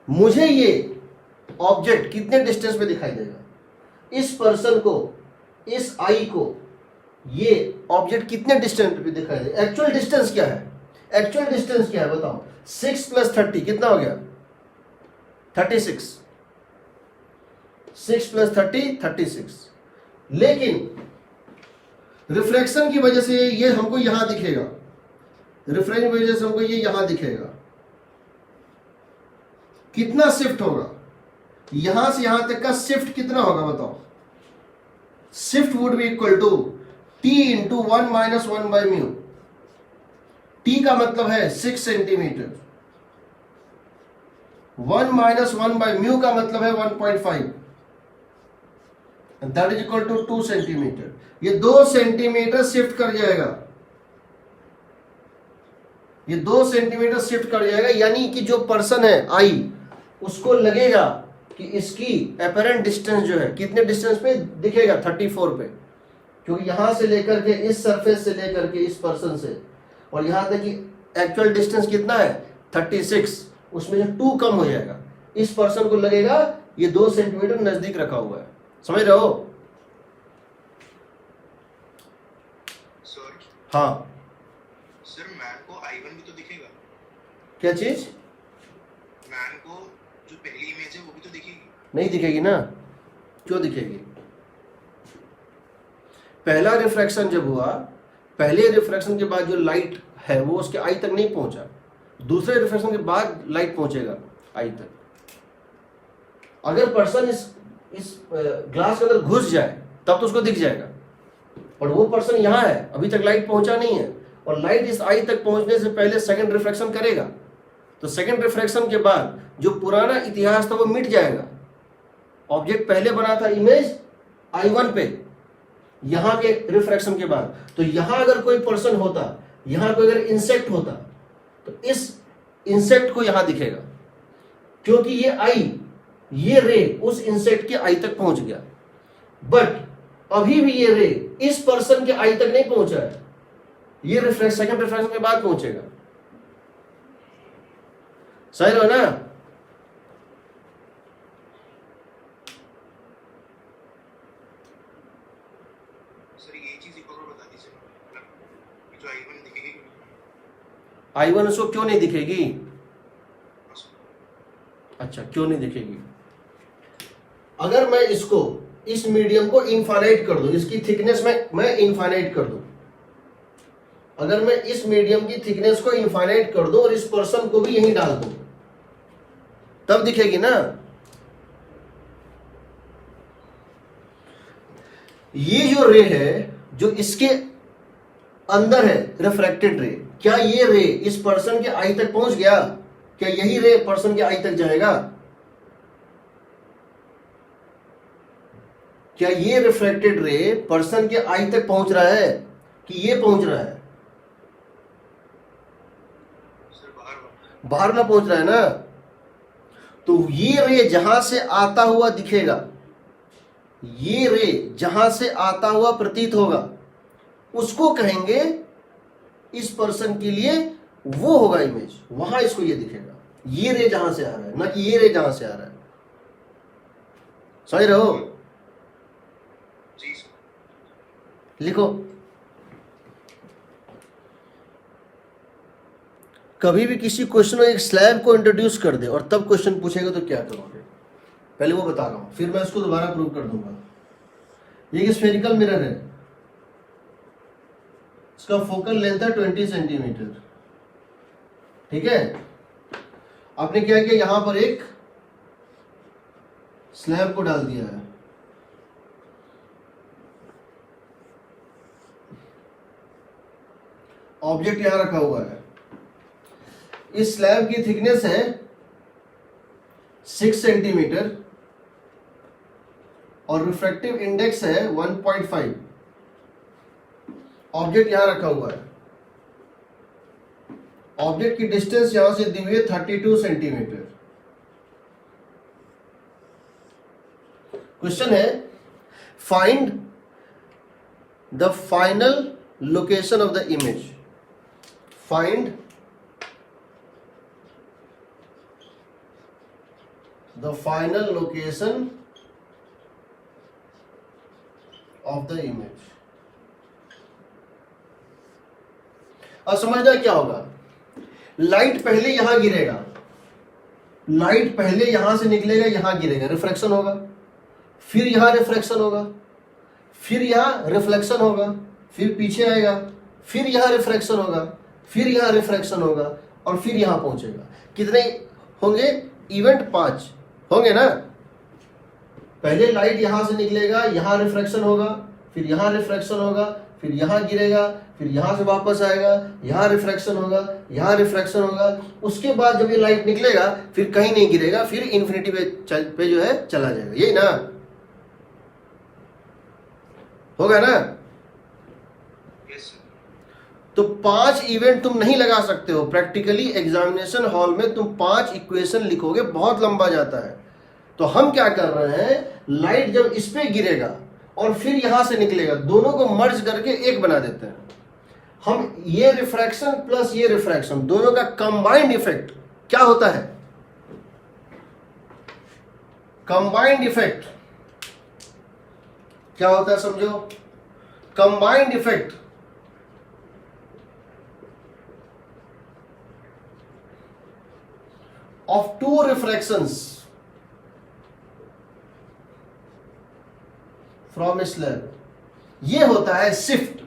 मुझे ये ऑब्जेक्ट कितने डिस्टेंस पे दिखाई देगा? इस पर्सन को, इस आई को ये ऑब्जेक्ट कितने डिस्टेंस पे दिखाई दे? एक्चुअल डिस्टेंस क्या है? एक्चुअल डिस्टेंस क्या है बताओ? 6 प्लस 30 कितना हो गया? 36। 6 प्लस 30 36। लेकिन रिफ्लेक्शन की वजह से ये हमको यहां दिखेगा, रिफ्लेक्शन की वजह से हमको ये यहां दिखेगा। कितना शिफ्ट होगा? यहां से यहां तक का शिफ्ट कितना होगा बताओ? Shift would be equal to T into 1 minus 1 by mu. T का मतलब है 6 सेंटीमीटर, 1 माइनस 1 बाई म्यू का मतलब है 1.5, that is equal to 2 centimetre. ये 2 सेंटीमीटर शिफ्ट कर जाएगा, ये 2 सेंटीमीटर शिफ्ट कर जाएगा, यानी कि जो पर्सन है आई, उसको लगेगा कि इसकी अपरेंट डिस्टेंस जो है कितने डिस्टेंस पे दिखेगा? 34 पे, क्योंकि यहां से लेकर के इस सरफेस से लेकर के इस पर्सन से और यहां तक कि एक्चुअल डिस्टेंस कितना है? 36, उसमें जो 2 कम हो जाएगा, इस पर्सन को लगेगा ये 2 सेंटीमीटर नजदीक रखा हुआ है। समझ रहे हो? सर, हाँ सर मैन को I1 भी तो दिखेगा। क्या चीज? मैन को जो पहली इमेज है वो भी तो दिखेगी। नहीं दिखेगी ना। क्यों दिखेगी? पहला रिफ्रैक्शन जब हुआ, पहले रिफ्रैक्शन के बाद जो लाइट है वो उसके आई तक नहीं पहुंचा, दूसरे रिफ्रैक्शन के बाद लाइट पहुंचेगा आई तक। अगर पर्सन इस ग्लास के अंदर घुस जाए तब तो उसको दिख जाएगा, और वो पर्सन यहां है, अभी तक लाइट पहुंचा नहीं है, और लाइट इस आई तक पहुंचने से पहले सेकंड रिफ्रैक्शन करेगा, तो सेकंड रिफ्रैक्शन के बाद जो पुराना इतिहास था वो मिट जाएगा। ऑब्जेक्ट पहले बना था इमेज I1 पे, यहां के रिफ्रैक्शन के बाद, तो यहां अगर कोई पर्सन होता, यहां कोई अगर इंसेक्ट होता, तो इस इंसेक्ट को यहां दिखेगा, क्योंकि ये रे उस इंसेक्ट के आई तक पहुंच गया। बट अभी भी ये रे इस पर्सन के आई तक नहीं पहुंचा है, ये सेकंड रिफ्रैक्शन के बाद पहुंचेगा। सही रहो ना? सर ये चीज एक और बता दीजिए, जो I1 दिखेगी I1 उसको क्यों नहीं दिखेगी? अच्छा, क्यों नहीं दिखेगी? अगर मैं इसको, इस मीडियम को इनफाइनाइट कर दूं, इसकी थिकनेस में मैं इनफाइनाइट कर दूं, अगर मैं इस मीडियम की थिकनेस को इनफाइनाइट कर दूं और इस पर्सन को भी यहीं डाल दूं, तब दिखेगी ना? ये जो रे है, जो इसके अंदर है रिफ्रैक्टेड रे, क्या ये रे इस पर्सन के आई तक पहुंच गया? क्या यही रे पर्सन के आई तक जाएगा? क्या ये रिफ्रैक्टेड रे पर्सन के आई तक पहुंच रहा है कि ये पहुंच रहा है? सर बाहर ना पहुंच रहा है ना? तो ये रे जहां से आता हुआ दिखेगा, ये रे जहां से आता हुआ प्रतीत होगा, उसको कहेंगे इस पर्सन के लिए वो होगा इमेज, वहां इसको ये दिखेगा। ये रे जहां से आ रहा है, ना कि ये रे जहां से आ रहा है। सही रहो? जी सर। लिखो। कभी भी किसी क्वेश्चन में एक स्लैब को इंट्रोड्यूस कर दे और तब क्वेश्चन पूछेगा तो क्या करोगे? पहले वो बता रहा हूं, फिर मैं इसको दोबारा प्रूव कर दूंगा। ये एक स्फेरिकल मिरर है, इसका फोकल लेंथ है 20 सेंटीमीटर। ठीक है, आपने क्या किया, यहां पर एक स्लैब को डाल दिया है। ऑब्जेक्ट यहां रखा हुआ है, इस स्लैब की थिकनेस है 6 सेंटीमीटर और रिफ्रैक्टिव इंडेक्स है 1.5। ऑब्जेक्ट यहां रखा हुआ है, ऑब्जेक्ट की डिस्टेंस यहां से दी हुई है 32 सेंटीमीटर। क्वेश्चन है, find the final location of the image. Find the final location of the image. अब समझना क्या होगा, लाइट पहले यहां गिरेगा, लाइट पहले यहां से निकलेगा, यहां गिरेगा, रिफ्रैक्शन होगा, फिर यहां रिफ्रैक्शन होगा, फिर यहां रिफ्लेक्शन होगा, फिर पीछे आएगा, फिर यहां रिफ्रैक्शन होगा, फिर यहां रिफ्रैक्शन होगा और फिर यहां पहुंचेगा। कितने होंगे इवेंट? 5 होंगे ना। पहले लाइट यहां से निकलेगा, यहां रिफ्रैक्शन होगा, फिर यहां रिफ्रैक्शन होगा, फिर यहां गिरेगा, फिर यहां से वापस आएगा, यहां रिफ्रैक्शन होगा, यहां रिफ्रैक्शन होगा, उसके बाद जब ये लाइट निकलेगा फिर कहीं नहीं गिरेगा, फिर इन्फिनिटी पे जो है चला जाएगा। यही ना होगा ना? Yes sir. तो 5 इवेंट तुम नहीं लगा सकते हो प्रैक्टिकली। एग्जामिनेशन हॉल में तुम 5 इक्वेशन लिखोगे, बहुत लंबा जाता है। तो हम क्या कर रहे हैं, लाइट जब इस पे गिरेगा और फिर यहां से निकलेगा, दोनों को मर्ज करके एक बना देते हैं हम। ये रिफ्रैक्शन प्लस ये रिफ्रैक्शन, दोनों का कंबाइंड इफेक्ट क्या होता है? कंबाइंड इफेक्ट क्या होता है समझो? Combined effect of 2 refractions from a slab, ये होता है शिफ्ट।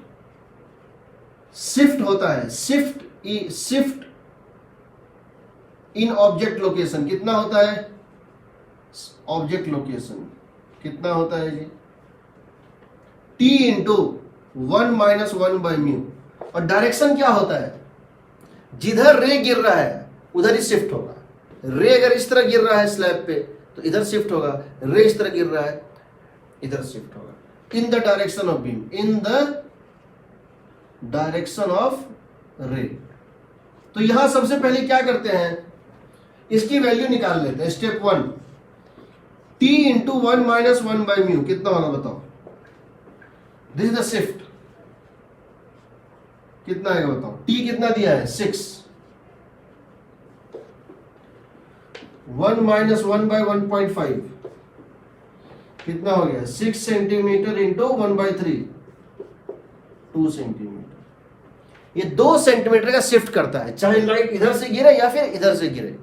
शिफ्ट होता है, शिफ्ट इन ऑब्जेक्ट लोकेशन। कितना होता है ऑब्जेक्ट लोकेशन? कितना होता है जी? T into 1 - 1 by mu. और डायरेक्शन क्या होता है? जिधर रे गिर रहा है उधर ही शिफ्ट होगा। रे अगर इस तरह गिर रहा है स्लैब पे तो इधर शिफ्ट होगा, रे इस तरह गिर रहा है इधर शिफ्ट होगा। In the direction of beam, in the direction of रे। तो यहां सबसे पहले क्या करते हैं, इसकी वैल्यू निकाल लेते हैं। Step 1, T into 1 minus 1 by mu कितना होगा बताओ। दिस इज द शिफ्ट, कितना आएगा बताओ। T कितना दिया है 6, 1 माइनस 1 बाई 1.5 कितना हो गया 6 सेंटीमीटर इंटू 1/3 2 सेंटीमीटर। ये 2 सेंटीमीटर का शिफ्ट करता है, चाहे लाइट इधर से गिरे या फिर इधर से गिरे।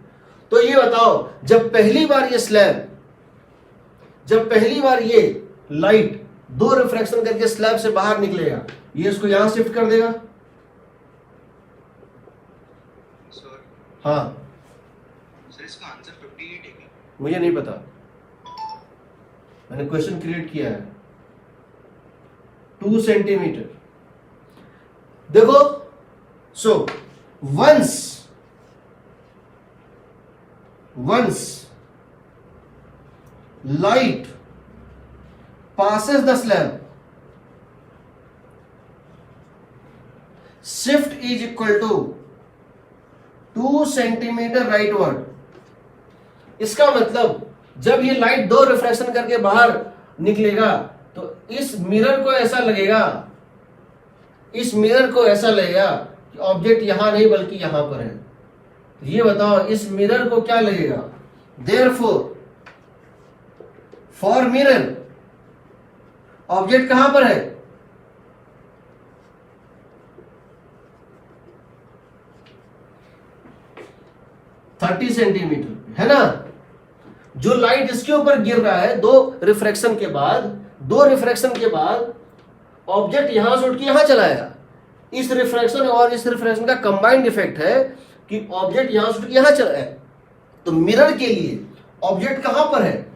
तो ये बताओ, जब पहली बार ये लाइट 2 रिफ्रैक्शन करके स्लैब से बाहर निकलेगा, ये इसको यहां शिफ्ट कर देगा। हाँ सर इसका आंसर 58 है क्या? मुझे नहीं पता, मैंने क्वेश्चन क्रिएट किया है। 2 सेंटीमीटर देखो। So once light passes the slab, shift is equal to 2 centimetre rightward. इसका मतलब जब ये लाइट 2 रिफ्रैक्शन करके बाहर निकलेगा तो इस मिरर को ऐसा लगेगा कि ऑब्जेक्ट यहां नहीं बल्कि यहां पर है। ये बताओ इस मिरर को क्या लगेगा। देयरफॉर फॉर मिरर ऑब्जेक्ट कहां पर है, थर्टी सेंटीमीटर है ना। जो लाइट इसके ऊपर गिर रहा है 2 रिफ्रैक्शन के बाद ऑब्जेक्ट यहां से उठ के यहां चलाएगा। इस रिफ्रैक्शन और इस रिफ्रैक्शन का कंबाइंड इफेक्ट है कि ऑब्जेक्ट यहां से उठ के यहां चला है। तो मिरर के लिए ऑब्जेक्ट कहां पर है,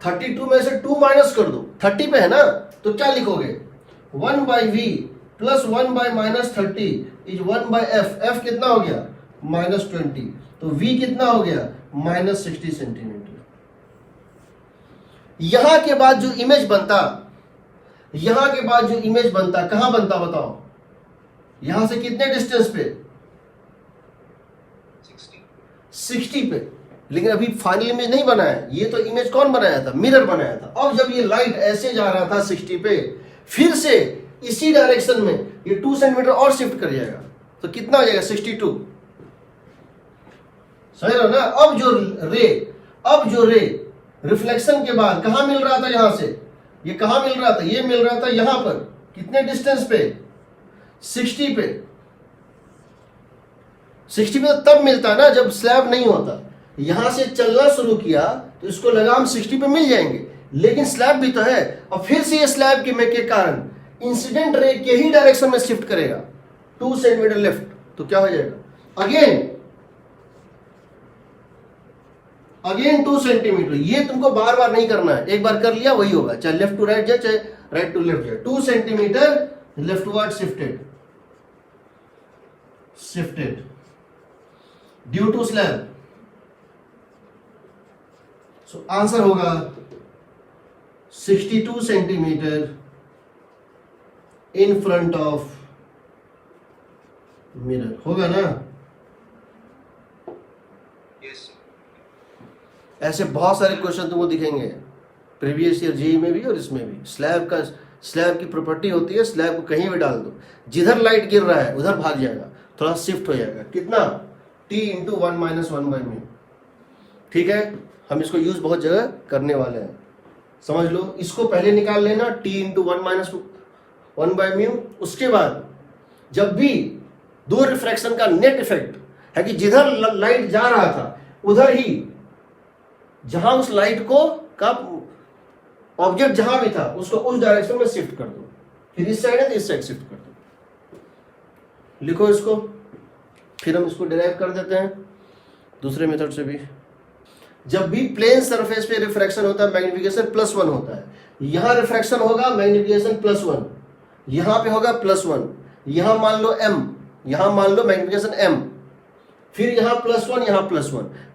32 में से 2 माइनस कर दो, 30 पे है ना, तो क्या लिखोगे 1 by v plus 1 by minus 30 is 1 by f. F कितना हो गया -20, तो v कितना हो गया -60 सेंटीमीटर। यहां के बाद जो इमेज बनता कहां बनता बताओ, यहां से कितने डिस्टेंस पे 60 पे। लेकिन अभी फाइनल इमेज नहीं बना है, ये तो इमेज कौन बनाया था, मिरर बनाया था। अब जब ये लाइट ऐसे जा रहा था 60 पे, फिर से इसी डायरेक्शन में ये 2 सेंटीमीटर और शिफ्ट कर जाएगा, तो कितना हो जाएगा 62। समझ रहे हो ना। अब जो रे रिफ्लेक्शन के बाद कहां मिल रहा था, यहां से ये कहां मिल रहा था, ये मिल रहा था यहां पर, कितने डिस्टेंस पे 60 पे। 60 पे तो तब मिलता ना जब स्लैब नहीं होता। यहां से चलना शुरू किया तो इसको लगा हम 60 पे मिल जाएंगे, लेकिन स्लैब भी तो है। और फिर से ये स्लैब के कारण इंसिडेंट रे के ही डायरेक्शन में शिफ्ट करेगा 2 सेंटीमीटर लेफ्ट, तो क्या हो जाएगा अगेन 2 सेंटीमीटर। ये तुमको बार बार नहीं करना है, एक बार कर लिया वही होगा, चाहे लेफ्ट टू राइट जाए चाहे राइट टू लेफ्ट जाए। 2 centimetre leftward shifted due to slab. So answer होगा 62 centimetre in front of mirror, होगा ना। यस। ऐसे बहुत सारे क्वेश्चन तुमको दिखेंगे प्रीवियस ईयर जेईई में भी और इसमें भी। स्लैब की प्रॉपर्टी होती है, स्लैब को कहीं भी डाल दो, जिधर लाइट गिर रहा है उधर भाग जाएगा, थोड़ा शिफ्ट हो जाएगा। कितना T into 1 minus 1 by mu. ठीक है, हम इसको यूज बहुत जगह करने वाले हैं, समझ लो। इसको पहले निकाल लेना T into 1 minus 1 by mu. उसके बाद जब भी 2 रिफ्रैक्शन का नेट इफेक्ट है कि जिधर लाइट जा रहा था उधर ही, जहां उस लाइट को का ऑब्जेक्ट जहां भी था उसको उस डायरेक्शन में शिफ्ट कर दो, फिर इस साइड है तो इस साइड शिफ्ट कर दो। लिखो इसको, फिर हम इसको डिराइव कर देते हैं दूसरे मेथड से भी। जब भी प्लेन सरफेस पे रिफ्रैक्शन होता है मैग्निफिकेशन +1 होता है। यहां रिफ्रैक्शन होगा मैग्निफिकेशन +1, यहां पे होगा +1, यहां मान लो m, यहां मान लो मैग्निफिकेशन m, फिर यहां +1, यहां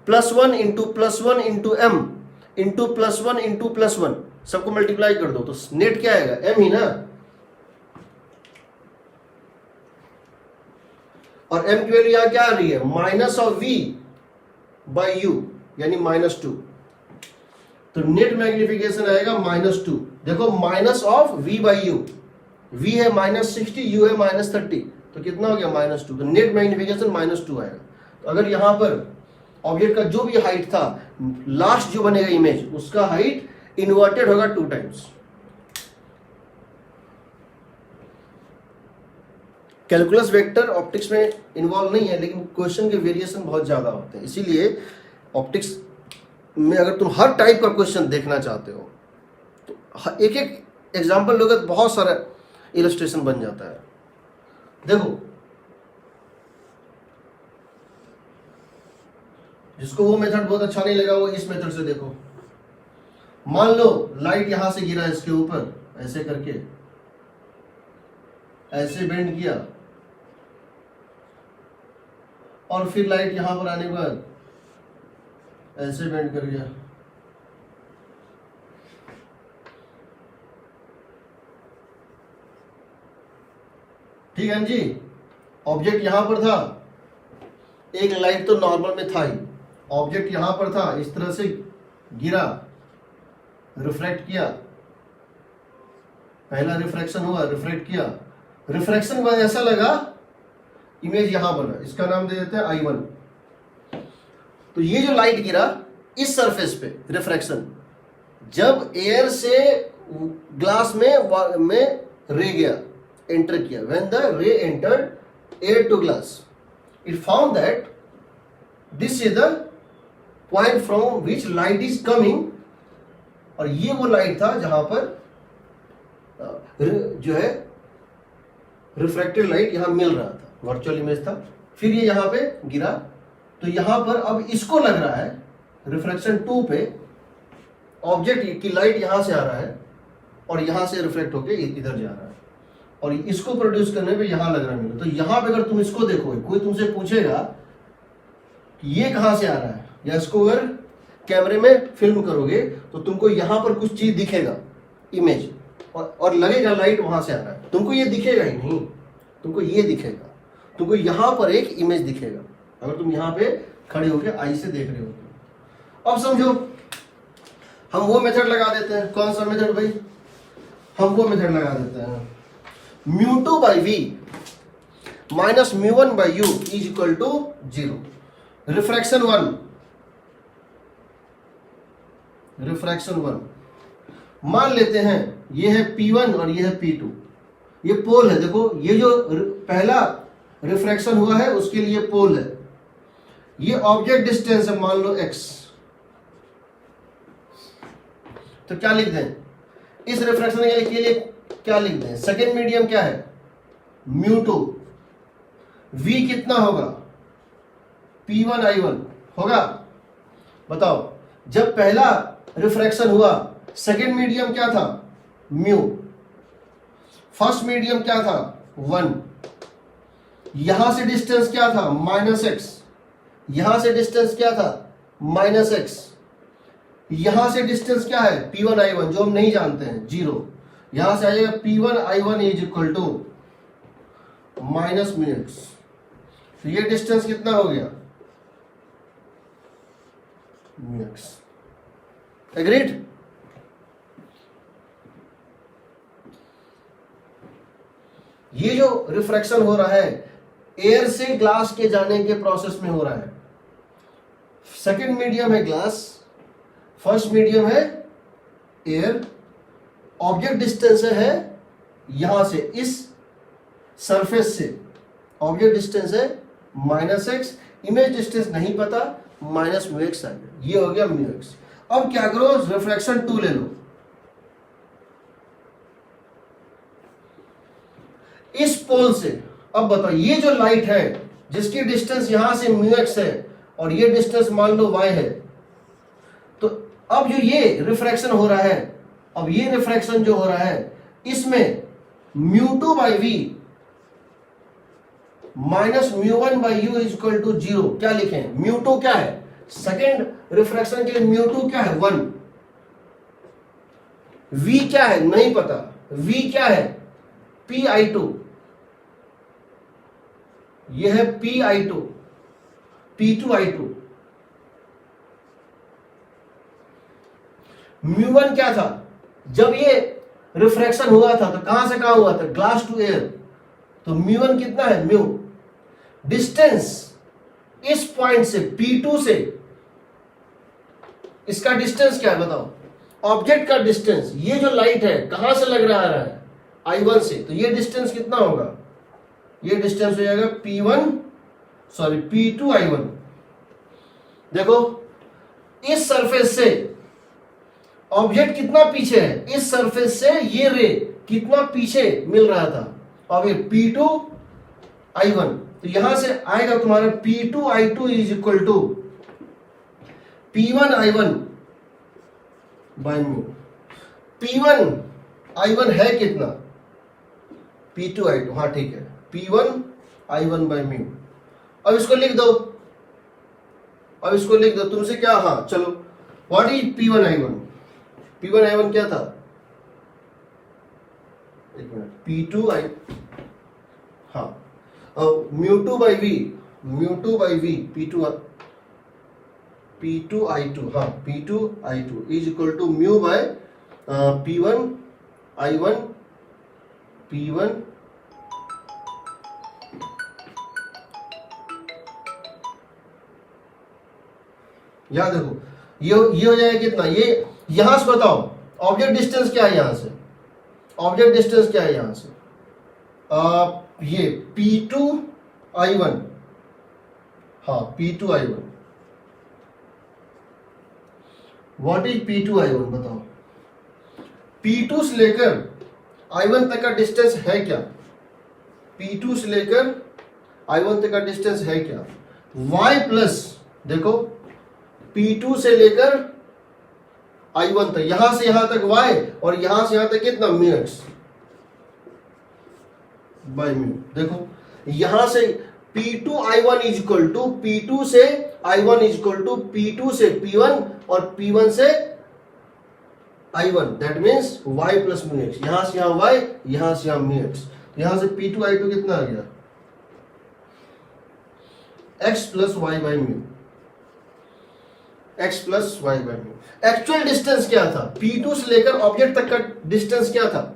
+1 into +1 into m into +1 into +1, सबको मल्टीप्लाई कर दो तो नेट क्या आएगा, m ही ना। और m की वैल्यू यहां क्या आ रही है, -v/u यानी -2, तो नेट मैग्निफिकेशन आएगा -2। देखो -v/u, v है -60, u है -30, तो कितना हो गया -2, तो नेट मैग्निफिकेशन -2 आएगा। तो अगर यहां पर ऑब्जेक्ट का जो भी हाइट था, लास्ट जो बनेगा इमेज, उसका हाइट इन्वर्टेड होगा 2 टाइम्स। कैलकुलस वेक्टर ऑप्टिक्स में इन्वॉल्व नहीं है, लेकिन क्वेश्चन के वेरिएशन बहुत ज्यादा होते हैं, इसीलिए ऑप्टिक्स में अगर तुम हर टाइप का क्वेश्चन देखना चाहते हो तो एक एक एग्जाम्पल लोगे तो बहुत सारा इलस्ट्रेशन बन जाता है। देखो, जिसको वो मेथड बहुत अच्छा नहीं लगा वो इस मेथड से देखो। मान लो लाइट यहां से गिरा इसके ऊपर, ऐसे करके ऐसे बेंड किया, और फिर लाइट यहां पर आने के बाद ऐसे बेंड कर गया। ठीक है जी, ऑब्जेक्ट यहां पर था, एक लाइट तो नॉर्मल में था ही, ऑब्जेक्ट यहां पर था, इस तरह से गिरा, रिफ्लेक्ट किया, पहला रिफ्रैक्शन हुआ, रिफ्लेक्ट किया, रिफ्रैक्शन के बाद ऐसा लगा इमेज यहां बना, इसका नाम दे देते हैं I1। तो ये जो लाइट गिरा इस सरफेस पे, रिफ्रैक्शन, जब एयर से ग्लास में रे गया, एंटर किया, when the ray entered air to glass, it found that this is the point from which light is coming, और ये वो लाइट था जहां पर जो है रिफ्रैक्टेड लाइट यहां मिल रहा था, वर्चुअल इमेज था। फिर ये यहां पे गिरा, तो यहां पर अब इसको लग रहा है रिफ्रैक्शन 2 पे, ऑब्जेक्ट की लाइट यहां से आ रहा है और यहां से रिफ्लेक्ट होके इधर जा रहा है, और इसको प्रोड्यूस करने पे यहां लग रहा है। तो यहां पे अगर तुम इसको देखोगे, कोई तुमसे पूछेगा कि ये कहां से आ रहा है, या इसको अगर कैमरे में फिल्म करोगे तो तुमको यहां पर कुछ चीज दिखेगा, इमेज, और लगेगा लाइट वहां से आ रहा है, तुमको ये दिखेगा ही नहीं, तुमको ये दिखेगा, तुमको यहां पर एक इमेज दिखेगा अगर तुम यहां पे खड़े होके आई से देख रहे हो तो। अब समझो, हम वो मेथड लगा देते हैं, कौन सा मेथड भाई, हम वो मेथड लगा देते हैं, μ2/v minus μ1/u is equal to 0। Refraction 1 मान लेते हैं, ये है P1 और ये है P2, ये पोल है। देखो, ये जो पहला रिफ्रैक्शन हुआ है उसके लिए पोल है, ये ऑब्जेक्ट डिस्टेंस है, मान लो x। तो क्या लिख दें, इस रिफ्रैक्शन के लिए क्या लिख दें, सेकेंड मीडियम क्या है, μ2, v कितना होगा, P1I1 होगा। बताओ, जब पहला रिफ्रैक्शन हुआ सेकेंड मीडियम क्या था, म्यू, फर्स्ट मीडियम क्या था, 1, यहां से डिस्टेंस क्या था, -x, यहां से डिस्टेंस क्या था, -x, यहां से डिस्टेंस क्या है, P1I1 जो हम नहीं जानते हैं, 0, यहां से आएगा P1I1 is equal to -μx। तो ये डिस्टेंस कितना हो गया, μx। एग्रीड। ये जो रिफ्रैक्शन हो रहा है एयर से ग्लास के जाने के प्रोसेस में हो रहा है। सेकेंड मीडियम है ग्लास, फर्स्ट मीडियम है एयर, ऑब्जेक्ट डिस्टेंस है यहां से, इस सरफेस से ऑब्जेक्ट डिस्टेंस है -x, इमेज डिस्टेंस नहीं पता, -μx आ गया, ये हो गया μx। अब क्या करो, रिफ्रैक्शन 2 ले लो, इस पोल से। अब बताओ, ये जो लाइट है जिसकी डिस्टेंस यहां से μx है और ये डिस्टेंस मान लो y है, तो अब जो ये रिफ्रैक्शन हो रहा है, अब ये रिफ्रैक्शन जो हो रहा है इसमें μ2/v minus mu one by you is equal to 0। क्या लिखें? म्यू टू क्या है? सेकेंड रिफ्रैक्शन के लिए म्यू टू क्या है? 1। v क्या है? नहीं पता। v क्या है? pi2। यह है pi2, p2i2। म्यू वन क्या था? जब ये रिफ्रैक्शन हुआ था तो कहां से कहां हुआ था? Glass to air. तो म्यू वन कितना है? म्यू डिस्टेंस इस पॉइंट से P2 से, इसका डिस्टेंस क्या है बताओ? ऑब्जेक्ट का डिस्टेंस, ये जो लाइट है कहां से लग रहा है? I1 से। तो ये डिस्टेंस कितना होगा? ये डिस्टेंस हो जाएगा P2I1। देखो इस सरफेस से ऑब्जेक्ट कितना पीछे है? इस सरफेस से ये रे कितना पीछे मिल रहा था? अब ये P2I1, तो यहां से आएगा तुम्हारा P2I2 is equal to P1I1 by mu. P1I1 है कितना? P2I2, हाँ ठीक है, P1I1 बाय म्यू। अब इसको लिख दो, अब इसको लिख दो। तुमसे क्या, हाँ चलो, व्हाट इज P1I1? P1I1 क्या था? एक मिनट, P2I, हाँ mu two by v, mu two by v, P2I2, हाँ P2I2 is equal to mu by P1I1 P1 यहां देखो, ये हो जाएगा कितना? ये यहां से बताओ ऑब्जेक्ट डिस्टेंस क्या है? यहां से ऑब्जेक्ट डिस्टेंस क्या है? यहां से ये P2I1, हाँ P2I1। व्हाट इज P2I1 बताओ? P2 से लेकर I1 तक का डिस्टेंस है क्या? P2 से लेकर I1 तक का डिस्टेंस है क्या? Y प्लस, देखो P2 से लेकर I1 तक, यहां से यहां तक y, और यहां से यहां तक कितना? Minutes by mu. देखो यहां से P2I1 is equal to P2 से I1 is equal to P2 से P1 और P1 से I1, that means y plus minutes. यहां से यहां y, यहां से यहां मिनट्स। यहां से P2I2 कितना आ गया? x plus y by mu, x plus y by mu. Actual distance क्या था? P2 से लेकर ऑब्जेक्ट तक का डिस्टेंस क्या था?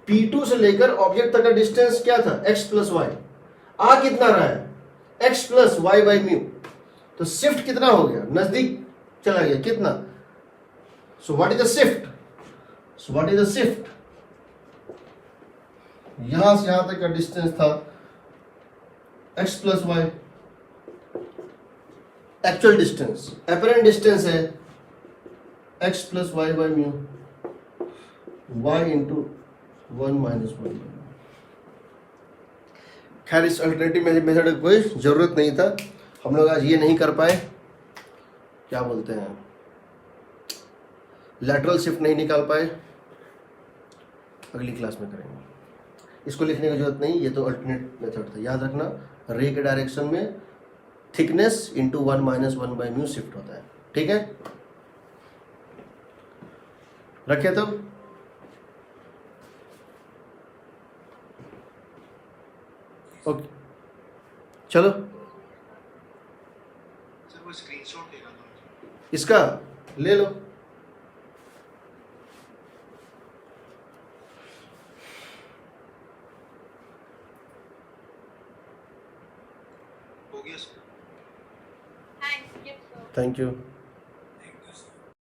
P2 से लेकर ऑब्जेक्ट तक का डिस्टेंस क्या था? x plus y। आ कितना रहा है? x plus y by mu. तो शिफ्ट कितना हो गया? नजदीक चला गया कितना? So what is the shift? So what is the shift? यहां से यहां तक का डिस्टेंस था x plus y। Actual distance, apparent distance है x plus y by mu, y into 1 minus 1। खैर इस अल्टरनेटिव मेथड की कोई जरूरत नहीं था, हम लोग आज ये नहीं कर पाए, क्या बोलते हैं, लैटरल शिफ्ट नहीं निकाल पाए, अगली क्लास में करेंगे। इसको लिखने की जरूरत नहीं, ये तो अल्टरनेट मेथड था। याद रखना, रे के डायरेक्शन में thickness into 1 minus 1 by mu shift होता है। ठीक है, रखे तो ओके, चलो सर वो स्क्रीनशॉट लेना था इसका, ले लो। हो गया sir. Thanks, Gibson. Thank you.